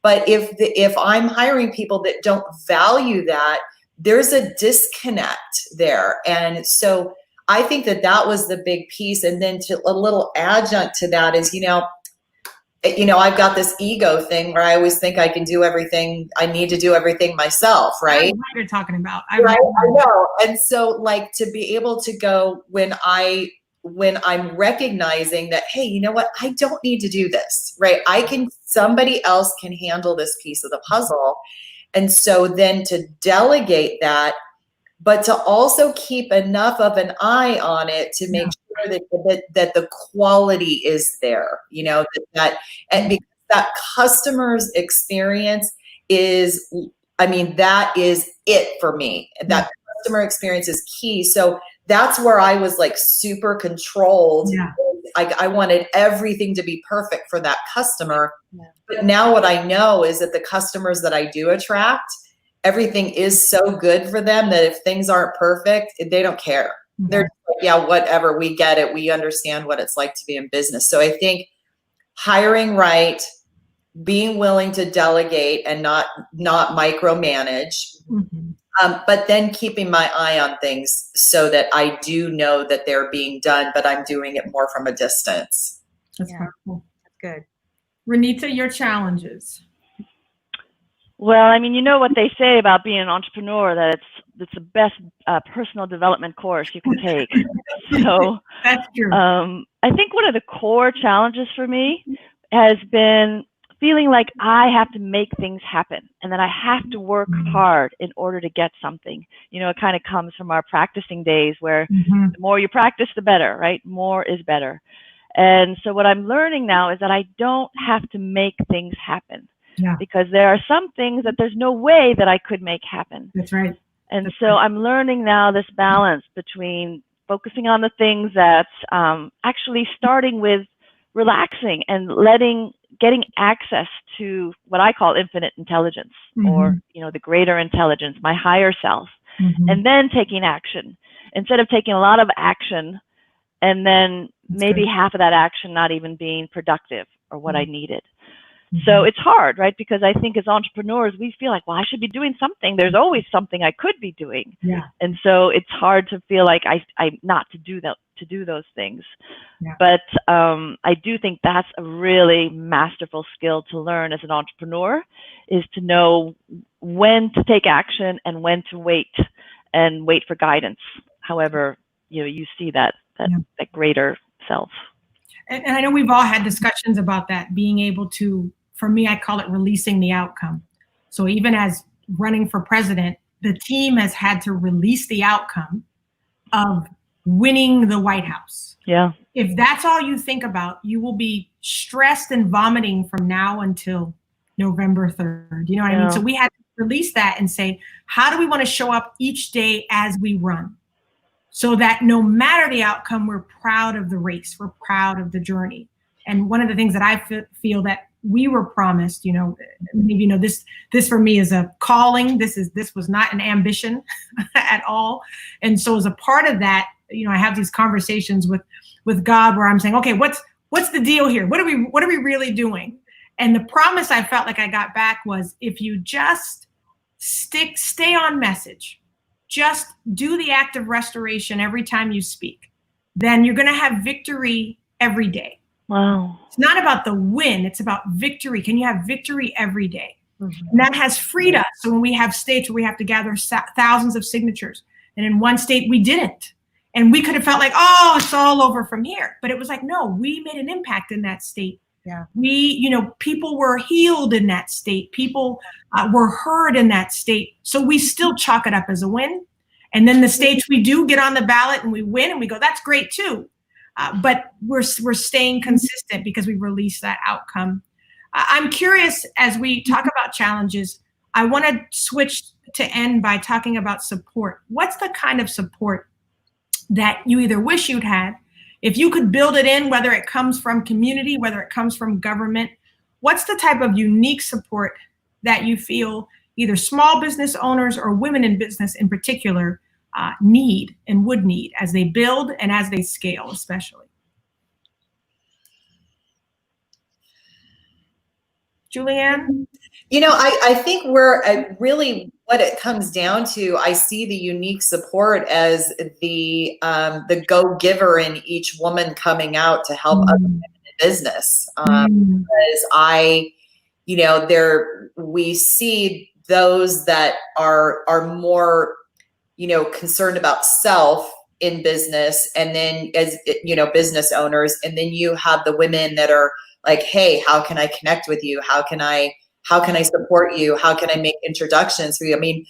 But if I'm hiring people that don't value that, there's a disconnect there. And so I think that was the big piece. And then a little adjunct to that is, you know, I've got this ego thing where I always think I can do everything. I need to do everything myself, right? I know what you're talking about. Right? I know. And so, like, to be able to go when I'm recognizing that, hey, you know what? I don't need to do this, right? Somebody else can handle this piece of the puzzle. And so then to delegate that, but to also keep enough of an eye on it to make sure that the quality is there, you know, and because that customer's experience is, I mean, that is it for me. That customer experience is key. So that's where I was like super controlled. I wanted everything to be perfect for that customer. But now what I know is that the customers that I do attract, everything is so good for them that if things aren't perfect, they don't care. They're like, yeah, whatever, we get it. We understand what it's like to be in business. So I think hiring right, being willing to delegate and not micromanage, but then keeping my eye on things so that I do know that they're being done, but I'm doing it more from a distance. That's powerful. That's good. Renita, your challenges. Well, I mean, you know what they say about being an entrepreneur, that it's the best personal development course you can take. So that's true. I think one of the core challenges for me has been feeling like I have to make things happen and that I have to work hard in order to get something. You know, it kind of comes from our practicing days where the more you practice, the better, right? More is better. And so what I'm learning now is that I don't have to make things happen. Because there are some things that there's no way that I could make happen. That's right. And so I'm learning now this balance between focusing on the things that actually starting with relaxing and getting access to what I call infinite intelligence, or, you know, the greater intelligence, my higher self, and then taking action instead of taking a lot of action and then maybe half of that action not even being productive or what I needed. So it's hard, right? Because I think as entrepreneurs, we feel like, well, I should be doing something. There's always something I could be doing. And so it's hard to feel like I not to do those things. But I do think that's a really masterful skill to learn as an entrepreneur, is to know when to take action and when to wait for guidance. However, you know, you see that greater self. And I know we've all had discussions about that, being able to, for me, I call it releasing the outcome. So even as running for president, the team has had to release the outcome of winning the White House. If that's all you think about, you will be stressed and vomiting from now until November 3rd. You know what I mean? So we had to release that and say, how do we want to show up each day as we run? So that no matter the outcome, we're proud of the race, we're proud of the journey. And one of the things that I feel that we were promised, you know, maybe, you know, this for me is a calling. This was not an ambition at all. And so as a part of that, you know, I have these conversations with God where I'm saying, okay, what's the deal here? What are we really doing? And the promise I felt like I got back was, if you just stay on message, just do the act of restoration every time you speak, then you're going to have victory every day. Wow. It's not about the win. It's about victory. Can you have victory every day? And that has freed us. So when we have states where we have to gather thousands of signatures, and in one state we didn't, and we could have felt like, oh, it's all over from here. But it was like, no, we made an impact in that state Yeah. People were healed in that state. People were heard in that state. So we still chalk it up as a win. And then the states we do get on the ballot and we win and we go, that's great too. But we're staying consistent because we released that outcome. I'm curious, as we talk about challenges, I want to switch to end by talking about support. What's the kind of support that you either wish you'd had? If you could build it in, whether it comes from community, whether it comes from government, what's the type of unique support that you feel either small business owners or women in business in particular need and would need as they build and as they scale, especially? JuliAnn? I think we're really, what it comes down to, I see the unique support as the go-giver in each woman coming out to help other women in business. Because we see those that are more, concerned about self in business, and then as business owners, and then you have the women that are like, hey, how can I connect with you? How can I support you? How can I make introductions for you? I mean,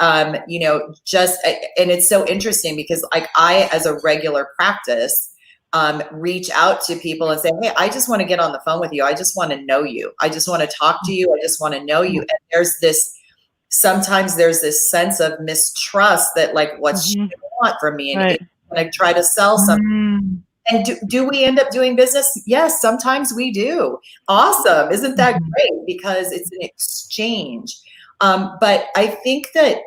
and it's so interesting because like I, as a regular practice, reach out to people and say, hey, I just want to get on the phone with you. I just want to know you. I just want to talk to you. I just want to know you. And sometimes there's this sense of mistrust that like, what's she want from me? And I try to sell something. And do we end up doing business? Yes, sometimes we do. Awesome. Isn't that great? Because it's an exchange. But I think that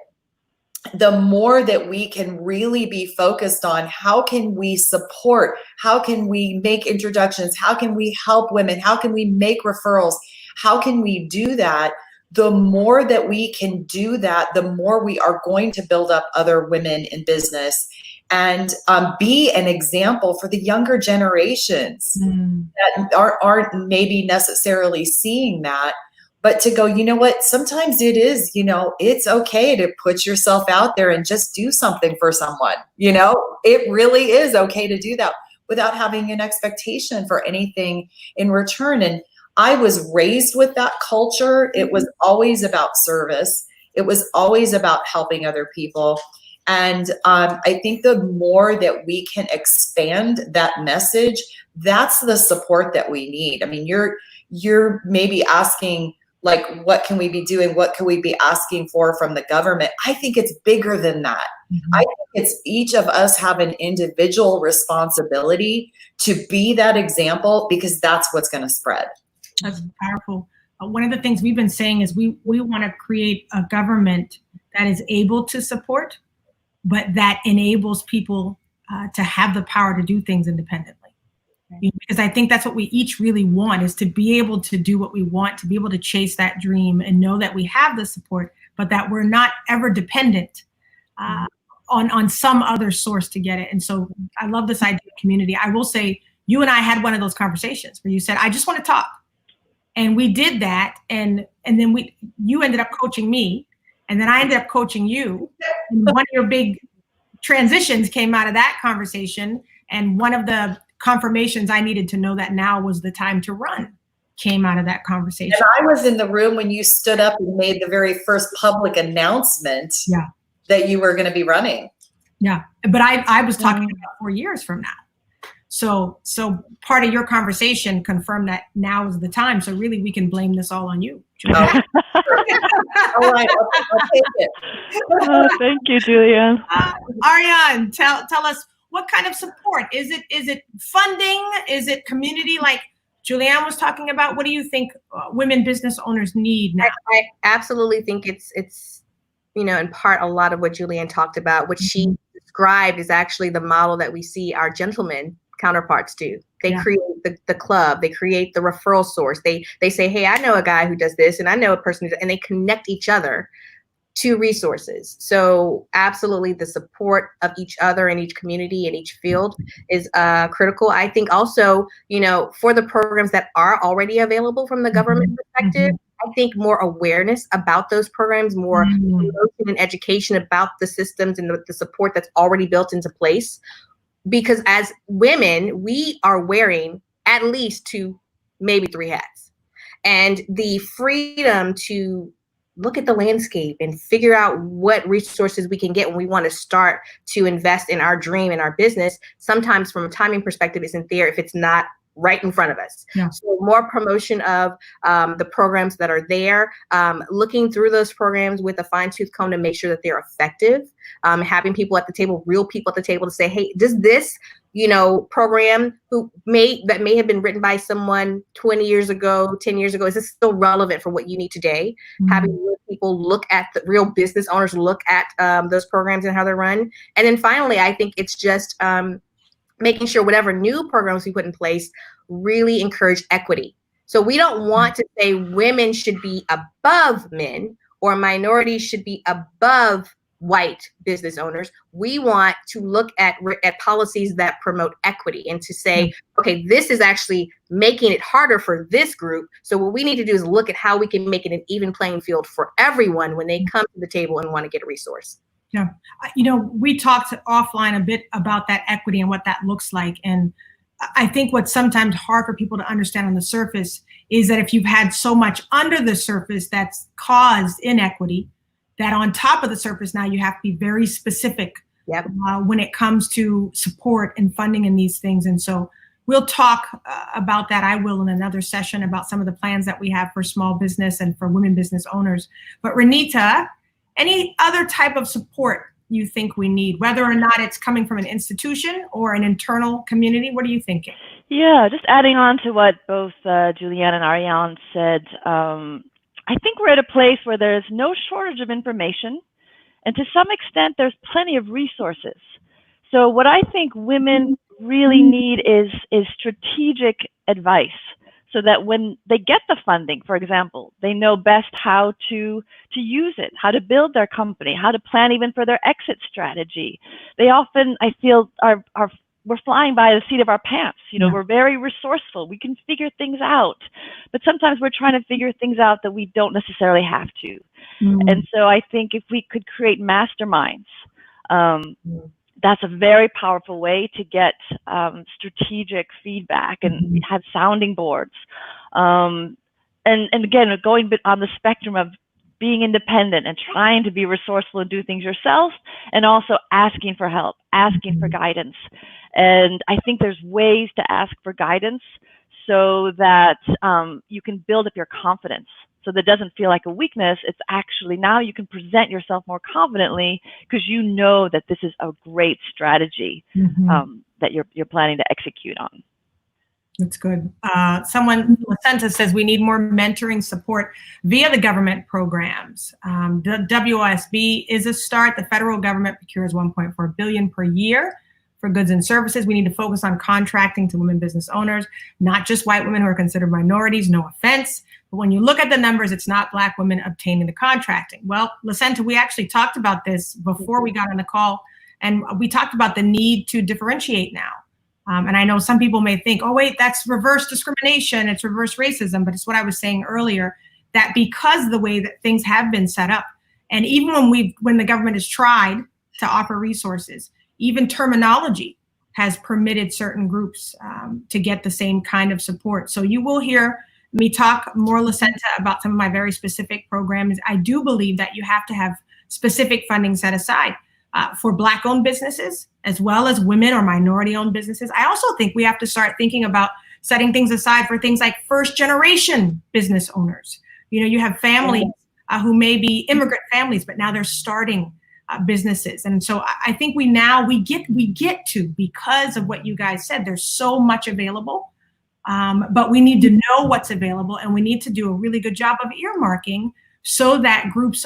the more that we can really be focused on how can we support, how can we make introductions, how can we help women, how can we make referrals, how can we do that? The more that we can do that, the more we are going to build up other women in business and be an example for the younger generations that aren't maybe necessarily seeing that, but to go, you know what, sometimes it is, it's okay to put yourself out there and just do something for someone. It really is okay to do that without having an expectation for anything in return. And I was raised with that culture. It was always about service. It was always about helping other people. And I think the more that we can expand that message, that's the support that we need. I mean, you're maybe asking, like, what can we be doing? What can we be asking for from the government? I think it's bigger than that. I think it's each of us have an individual responsibility to be that example, because that's what's going to spread. That's powerful. One of the things we've been saying is we want to create a government that is able to support, but that enables people to have the power to do things independently. Because I think that's what we each really want, is to be able to do what we want, to be able to chase that dream and know that we have the support, but that we're not ever dependent on some other source to get it. And so I love this idea of community. I will say, you and I had one of those conversations where you said, I just want to talk. And we did that. And then you ended up coaching me. And then I ended up coaching you. And one of your big transitions came out of that conversation. And one of the confirmations I needed to know that now was the time to run came out of that conversation. And I was in the room when you stood up and made the very first public announcement that you were going to be running. Yeah. But I was talking about 4 years from now. So part of your conversation confirmed that now is the time. So really, we can blame this all on you. All right, I'll take it. Thank you, JuliAnn. Arianne, tell us, what kind of support? Is it funding? Is it community? Like JuliAnn was talking about. What do you think women business owners need now? I absolutely think it's in part a lot of what JuliAnn talked about. What she described is actually the model that we see our gentlemen counterparts do. They create the club, they create the referral source. They say, hey, I know a guy who does this, and I know a person who does, and they connect each other to resources. So absolutely, the support of each other in each community, in each field is critical. I think also, for the programs that are already available from the government perspective, I think more awareness about those programs, more promotion and education about the systems and the support that's already built into place. Because as women, we are wearing at least 2 maybe 3 hats. And the freedom to look at the landscape and figure out what resources we can get when we want to start to invest in our dream and our business, sometimes from a timing perspective isn't there if it's not right in front of us. Yeah. So more promotion of the programs that are there, looking through those programs with a fine-tooth comb to make sure that they're effective, having people at the table, real people at the table to say, hey, does this, you know, program that may have been written by someone 20 years ago, 10 years ago, is this still relevant for what you need today? Mm-hmm. Having real people look at the real business owners, look at those programs and how they're run. And then finally, I think it's just making sure whatever new programs we put in place really encourage equity. So we don't want to say women should be above men or minorities should be above white business owners. We want to look at policies that promote equity and to say, okay, this is actually making it harder for this group. So what we need to do is look at how we can make it an even playing field for everyone when they come to the table and want to get a resource. Yeah. You know, we talked offline a bit about that equity and what that looks like. And I think what's sometimes hard for people to understand on the surface is that if you've had so much under the surface that's caused inequity, that on top of the surface now you have to be very specific when it comes to support and funding in these things. And so we'll talk about that. I will in another session about some of the plans that we have for small business and for women business owners. But Renita, any other type of support you think we need, whether or not it's coming from an institution or an internal community? What are you thinking? Yeah, just adding on to what both JuliAnn and Arianne said, I think we're at a place where there's no shortage of information, and to some extent, there's plenty of resources. So what I think women really need is strategic advice, so that when they get the funding, for example, they know best how to use it, how to build their company, how to plan even for their exit strategy. They often, I feel, we're flying by the seat of our pants. You know, we're very resourceful. We can figure things out, but sometimes we're trying to figure things out that we don't necessarily have to. And so I think if we could create masterminds, that's a very powerful way to get strategic feedback and have sounding boards. And again, going on the spectrum of being independent and trying to be resourceful and do things yourself, and also asking for help, asking for guidance. And I think there's ways to ask for guidance so that you can build up your confidence. So that doesn't feel like a weakness. It's actually now you can present yourself more confidently because you know that this is a great strategy that you're planning to execute on. That's good. Someone, Placenta, says we need more mentoring support via the government programs. The WOSB is a start. The federal government procures $1.4 billion per year for goods and services. We need to focus on contracting to women business owners, not just white women who are considered minorities, no offense. But when you look at the numbers, it's not Black women obtaining the contracting. Well, Placenta, we actually talked about this before we got on the call, and we talked about the need to differentiate now. And I know some people may think, oh, wait, that's reverse discrimination, it's reverse racism. But it's what I was saying earlier, that because of the way that things have been set up, and even when the government has tried to offer resources, even terminology has permitted certain groups to get the same kind of support. So you will hear me talk more, Placenta, about some of my very specific programs. I do believe that you have to have specific funding set aside for Black-owned businesses, as well as women or minority-owned businesses. I also think we have to start thinking about setting things aside for things like first-generation business owners. You know, you have families who may be immigrant families, but now they're starting businesses. And so I think we get to, because of what you guys said, there's so much available, but we need to know what's available, and we need to do a really good job of earmarking so that groups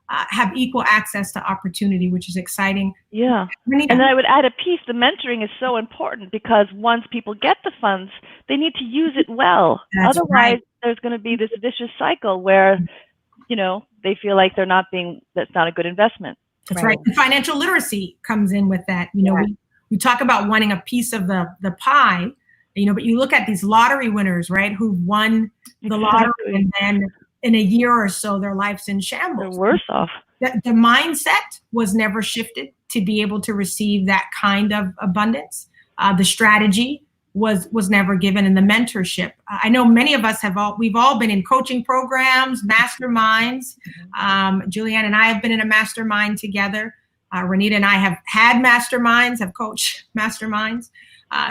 have equal access to opportunity, which is exciting. Yeah. And I would add a piece, the mentoring is so important because once people get the funds, they need to use it well. That's Otherwise, right. There's going to be this vicious cycle where, you know, they feel like that's not a good investment. That's right. And financial literacy comes in with that. You know, we talk about wanting a piece of the pie, you know, but you look at these lottery winners, right, who won the lottery, and then in a year or so, their life's in shambles. They're worse off. The mindset was never shifted to be able to receive that kind of abundance. The strategy was never given in the mentorship. I know many of us we've all been in coaching programs, masterminds. JuliAnn and I have been in a mastermind together. Renita and I have had masterminds, have coached masterminds.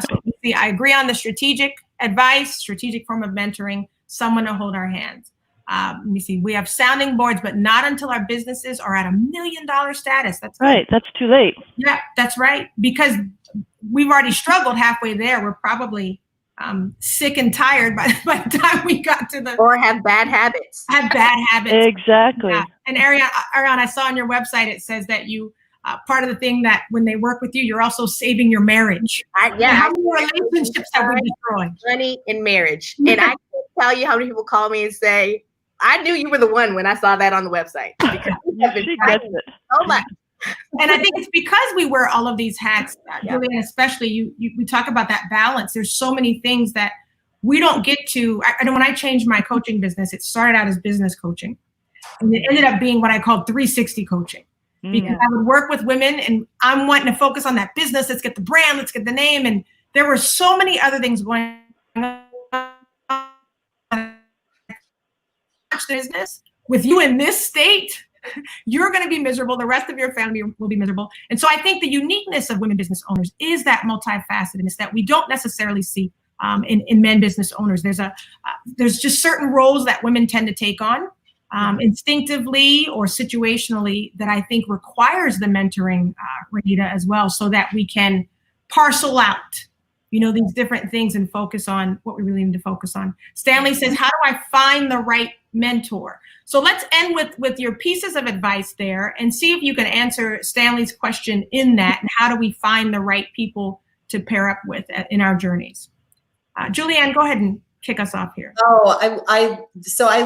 So see, I agree on the strategic advice, strategic form of mentoring, someone to hold our hands. Let me see, we have sounding boards, but not until our businesses are at $1 million status. That's right. That's too late. Yeah, that's right. Because we've already struggled halfway there. We're probably sick and tired by the time we got to the. Or have bad habits. Have bad habits. Exactly. Yeah. And Arianne, I saw on your website, it says that you, part of the thing that when they work with you, you're also saving your marriage. How many relationships that we destroy? Money in marriage. And I can tell you how many people call me and say, I knew you were the one when I saw that on the website. Because She gets it. So much. And I think it's because we wear all of these hats, JuliAnn, especially we talk about that balance. There's so many things that we don't get to. I know when I changed my coaching business, it started out as business coaching. And it ended up being what I called 360 coaching. Because I would work with women and I'm wanting to focus on that business. Let's get the brand, let's get the name. And there were so many other things going on. Business with you in this state, you're going to be miserable. The rest of your family will be miserable. And so I think the uniqueness of women business owners is that multifacetedness that we don't necessarily see in men business owners. There's just certain roles that women tend to take on instinctively or situationally that I think requires the mentoring, Renita, as well, so that we can parcel out, these different things and focus on what we really need to focus on. Stanley says, how do I find the right mentor? So let's end with your pieces of advice there and see if you can answer Stanley's question in that, and how do we find the right people to pair up with in our journeys? JuliAnn, go ahead and kick us off here. Oh, I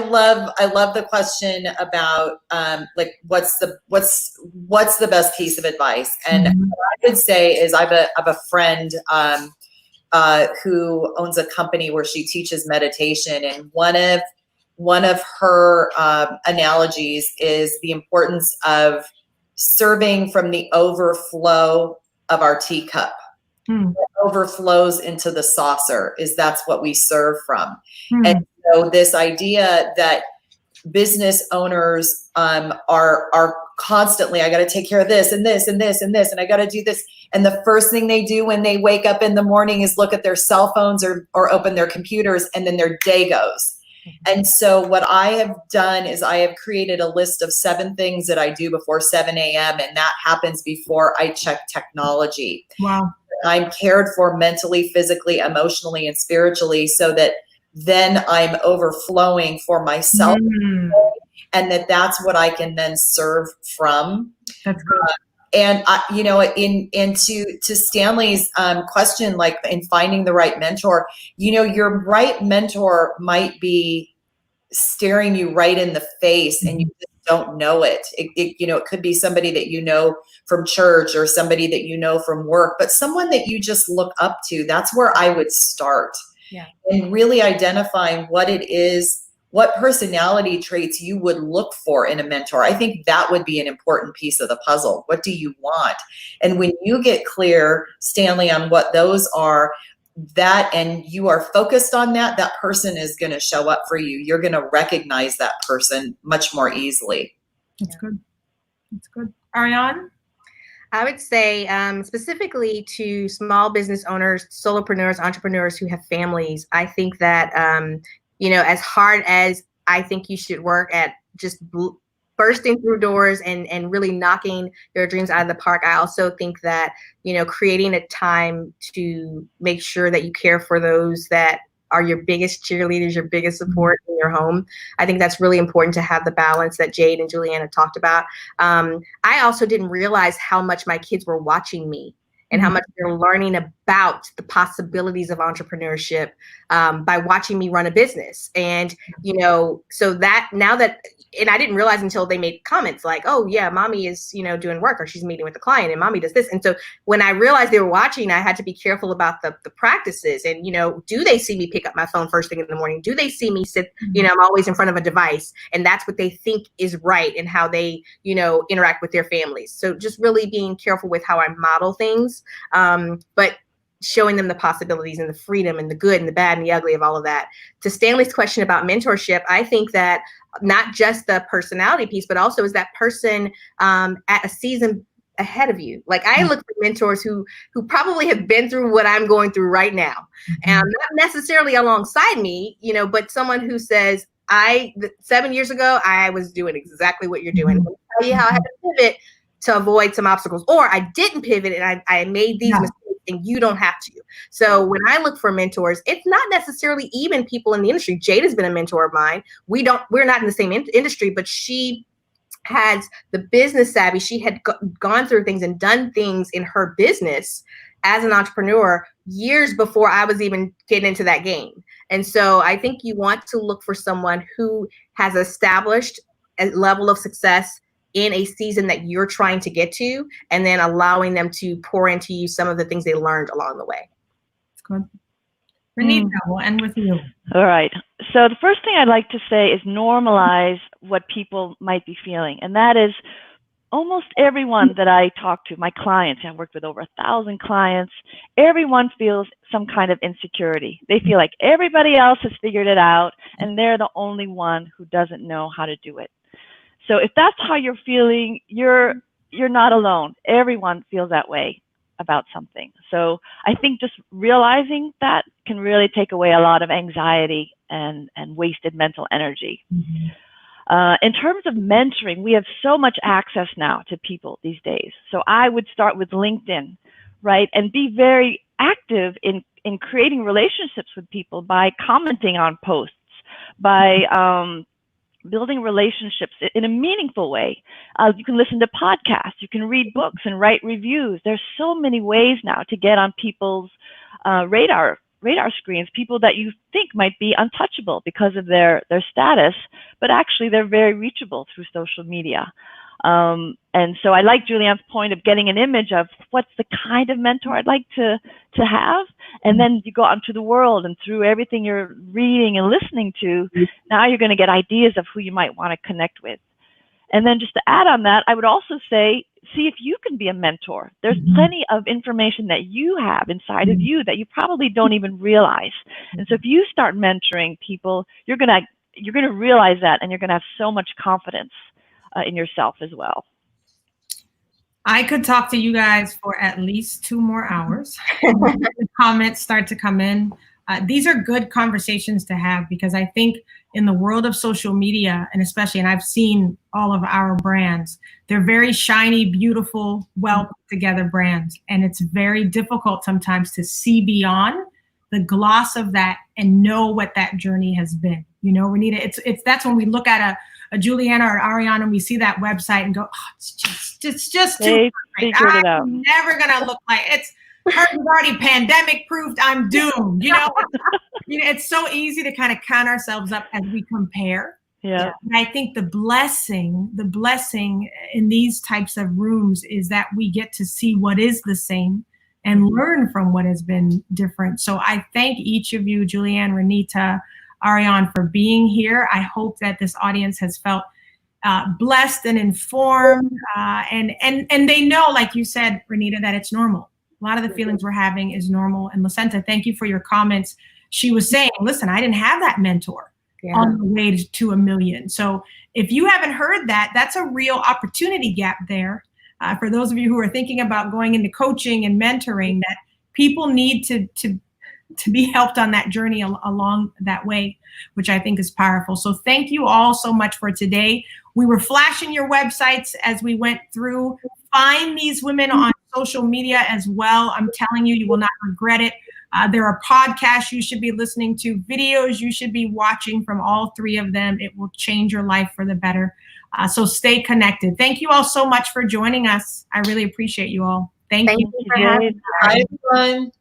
love the question about like what's the best piece of advice. And what I would say is I have a friend who owns a company where she teaches meditation, and one of her analogies is the importance of serving from the overflow of our teacup. What overflows into the saucer that's what we serve from. And so this idea that business owners are constantly, I got to take care of this and this and this and this, and I got to do this. And the first thing they do when they wake up in the morning is look at their cell phones or open their computers, and then their day goes. And so what I have done is I have created a list of 7 things that I do before 7 a.m. And that happens before I check technology. Wow. I'm cared for mentally, physically, emotionally, and spiritually, so that then I'm overflowing for myself, and that's what I can then serve from. That's good. And to Stanley's question, like in finding the right mentor, your right mentor might be staring you right in the face, and you just don't know it. It could be somebody that from church, or somebody that from work, but someone that you just look up to. That's where I would start. Yeah. And really identifying what it is, what personality traits you would look for in a mentor. I think that would be an important piece of the puzzle. What do you want? And when you get clear, Stanley, on what those are, and you are focused on that person is going to show up for you. You're going to recognize that person much more easily. That's good. That's good. Arianne? I would say specifically to small business owners, solopreneurs, entrepreneurs who have families, I think that, as hard as I think you should work at just bursting through doors and really knocking your dreams out of the park, I also think that, creating a time to make sure that you care for those that are your biggest cheerleaders, your biggest support in your home. I think that's really important to have the balance that Jade and JuliAnn have talked about. I also didn't realize how much my kids were watching me and how much they're learning about the possibilities of entrepreneurship by watching me run a business. And, so that now that, and I didn't realize until they made comments like, oh yeah, mommy is, doing work, or she's meeting with a client, and mommy does this. And so when I realized they were watching, I had to be careful about the practices. And, do they see me pick up my phone first thing in the morning? Do they see me sit, I'm always in front of a device, and that's what they think is right and how they, interact with their families. So just really being careful with how I model things. But showing them the possibilities and the freedom and the good and the bad and the ugly of all of that. To Stanley's question about mentorship, I think that not just the personality piece, but also is that person at a season ahead of you. Like I look for mentors who probably have been through what I'm going through right now, and not necessarily alongside me, you know, but someone who says, 7 years ago, I was doing exactly what you're doing. I'll tell you how I had to pivot to avoid some obstacles, or I didn't pivot and I made these mistakes, and you don't have to. So when I look for mentors, it's not necessarily even people in the industry. Jade has been a mentor of mine. We're not in the same industry, but she has the business savvy. She had gone through things and done things in her business as an entrepreneur years before I was even getting into that game. And so I think you want to look for someone who has established a level of success in a season that you're trying to get to, and then allowing them to pour into you some of the things they learned along the way. That's good. Renita, we'll end with you. All right. So the first thing I'd like to say is normalize what people might be feeling. And that is almost everyone that I talk to, my clients, I've worked with over 1,000 clients, everyone feels some kind of insecurity. They feel like everybody else has figured it out and they're the only one who doesn't know how to do it. So if that's how you're feeling, you're not alone. Everyone feels that way about something. So I think just realizing that can really take away a lot of anxiety and wasted mental energy. In terms of mentoring, we have so much access now to people these days. So I would start with LinkedIn, right? And be very active in creating relationships with people by commenting on posts, by building relationships in a meaningful way. You can listen to podcasts, you can read books and write reviews. There's so many ways now to get on people's radar screens, people that you think might be untouchable because of their status, but actually they're very reachable through social media. And so I like JuliAnn's point of getting an image of what's the kind of mentor I'd like to have. And then you go out into the world, and through everything you're reading and listening to, now you're going to get ideas of who you might want to connect with. And then just to add on that, I would also say, see if you can be a mentor. There's plenty of information that you have inside of you that you probably don't even realize. And so if you start mentoring people, you're going to realize that, and you're going to have so much confidence in yourself as well. I could talk to you guys for at least 2 more hours. The comments start to come in. These are good conversations to have, because I think in the world of social media, and especially, and I've seen all of our brands, they're very shiny, beautiful, well put together brands. And it's very difficult sometimes to see beyond the gloss of that and know what that journey has been. You know, Renita, that's when we look at a JuliAnn or an Arianne and we see that website and go, oh, it's just too perfect. I'm never gonna look like it's already pandemic proofed. I'm doomed. You know, it's so easy to kind of count ourselves up as we compare. Yeah. And I think the blessing in these types of rooms is that we get to see what is the same and learn from what has been different. So I thank each of you, JuliAnn, Renita, Arianne, for being here. I hope that this audience has felt blessed and informed, and they know, like you said, Renita, that it's normal. A lot of the feelings we're having is normal. And Lucenta, thank you for your comments. She was saying, listen, I didn't have that mentor on the way to $1 million. So if you haven't heard that, that's a real opportunity gap there. For those of you who are thinking about going into coaching and mentoring, that people need to be helped on that journey along that way, which I think is powerful. So thank you all so much for today. We were flashing your websites as we went through. Find these women on social media as well. I'm telling you, you will not regret it. There are podcasts you should be listening to, videos you should be watching from all 3 of them. It will change your life for the better. So stay connected. Thank you all so much for joining us. I really appreciate you all. Thank you for having me. Bye, everyone.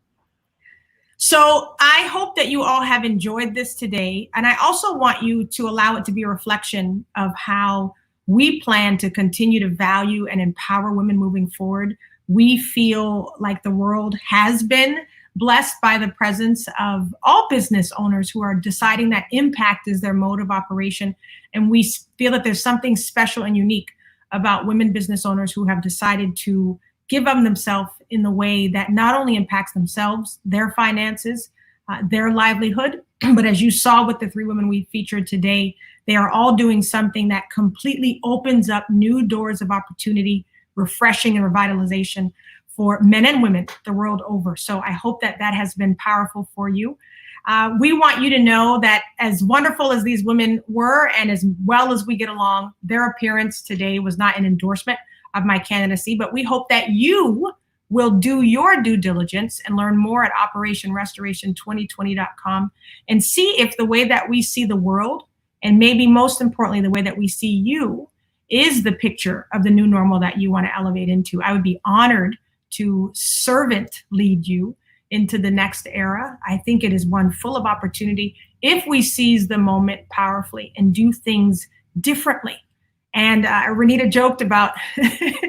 So I hope that you all have enjoyed this today. And I also want you to allow it to be a reflection of how we plan to continue to value and empower women moving forward. We feel like the world has been blessed by the presence of all business owners who are deciding that impact is their mode of operation. And we feel that there's something special and unique about women business owners who have decided to give of themselves in the way that not only impacts themselves, their finances, their livelihood, but as you saw with the 3 women we featured today, they are all doing something that completely opens up new doors of opportunity, refreshing and revitalization for men and women the world over. So I hope that that has been powerful for you. We want you to know that as wonderful as these women were and as well as we get along, their appearance today was not an endorsement of my candidacy, but we hope that you will do your due diligence and learn more at operationrestoration2020.com and see if the way that we see the world, and maybe most importantly, the way that we see you, is the picture of the new normal that you want to elevate into. I would be honored to servant lead you into the next era. I think it is one full of opportunity if we seize the moment powerfully and do things differently. And Renita joked about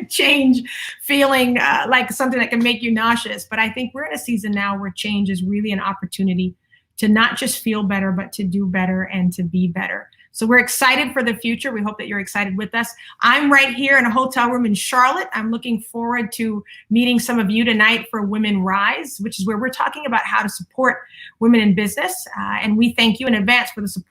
change feeling like something that can make you nauseous. But I think we're in a season now where change is really an opportunity to not just feel better, but to do better and to be better. So we're excited for the future. We hope that you're excited with us. I'm right here in a hotel room in Charlotte. I'm looking forward to meeting some of you tonight for Women Rise, which is where we're talking about how to support women in business. And we thank you in advance for the support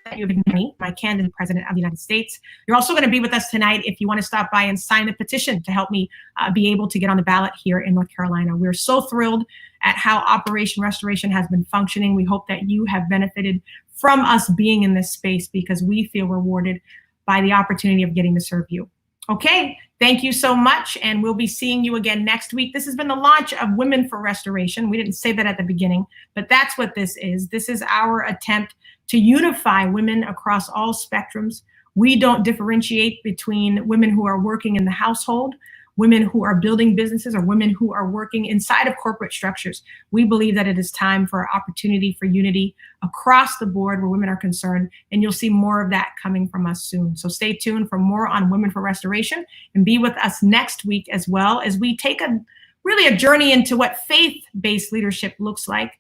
that you've given me, my candidate president of the United States. You're also going to be with us tonight if you want to stop by and sign the petition to help me be able to get on the ballot here in North Carolina. We're so thrilled at how Operation Restoration has been functioning. We hope that you have benefited from us being in this space because we feel rewarded by the opportunity of getting to serve you. Okay, thank you so much, and we'll be seeing you again next week. This has been the launch of Women for Restoration. We didn't say that at the beginning, but that's what this is. This is our attempt to unify women across all spectrums. We don't differentiate between women who are working in the household, women who are building businesses, or women who are working inside of corporate structures. We believe that it is time for opportunity for unity across the board where women are concerned, and you'll see more of that coming from us soon. So stay tuned for more on Women for Restoration, and be with us next week as well as we take really a journey into what faith-based leadership looks like,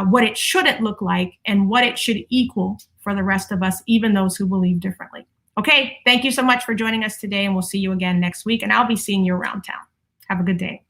what it shouldn't look like, and what it should equal for the rest of us, even those who believe differently. Okay, thank you so much for joining us today, and we'll see you again next week, and I'll be seeing you around town. Have a good day.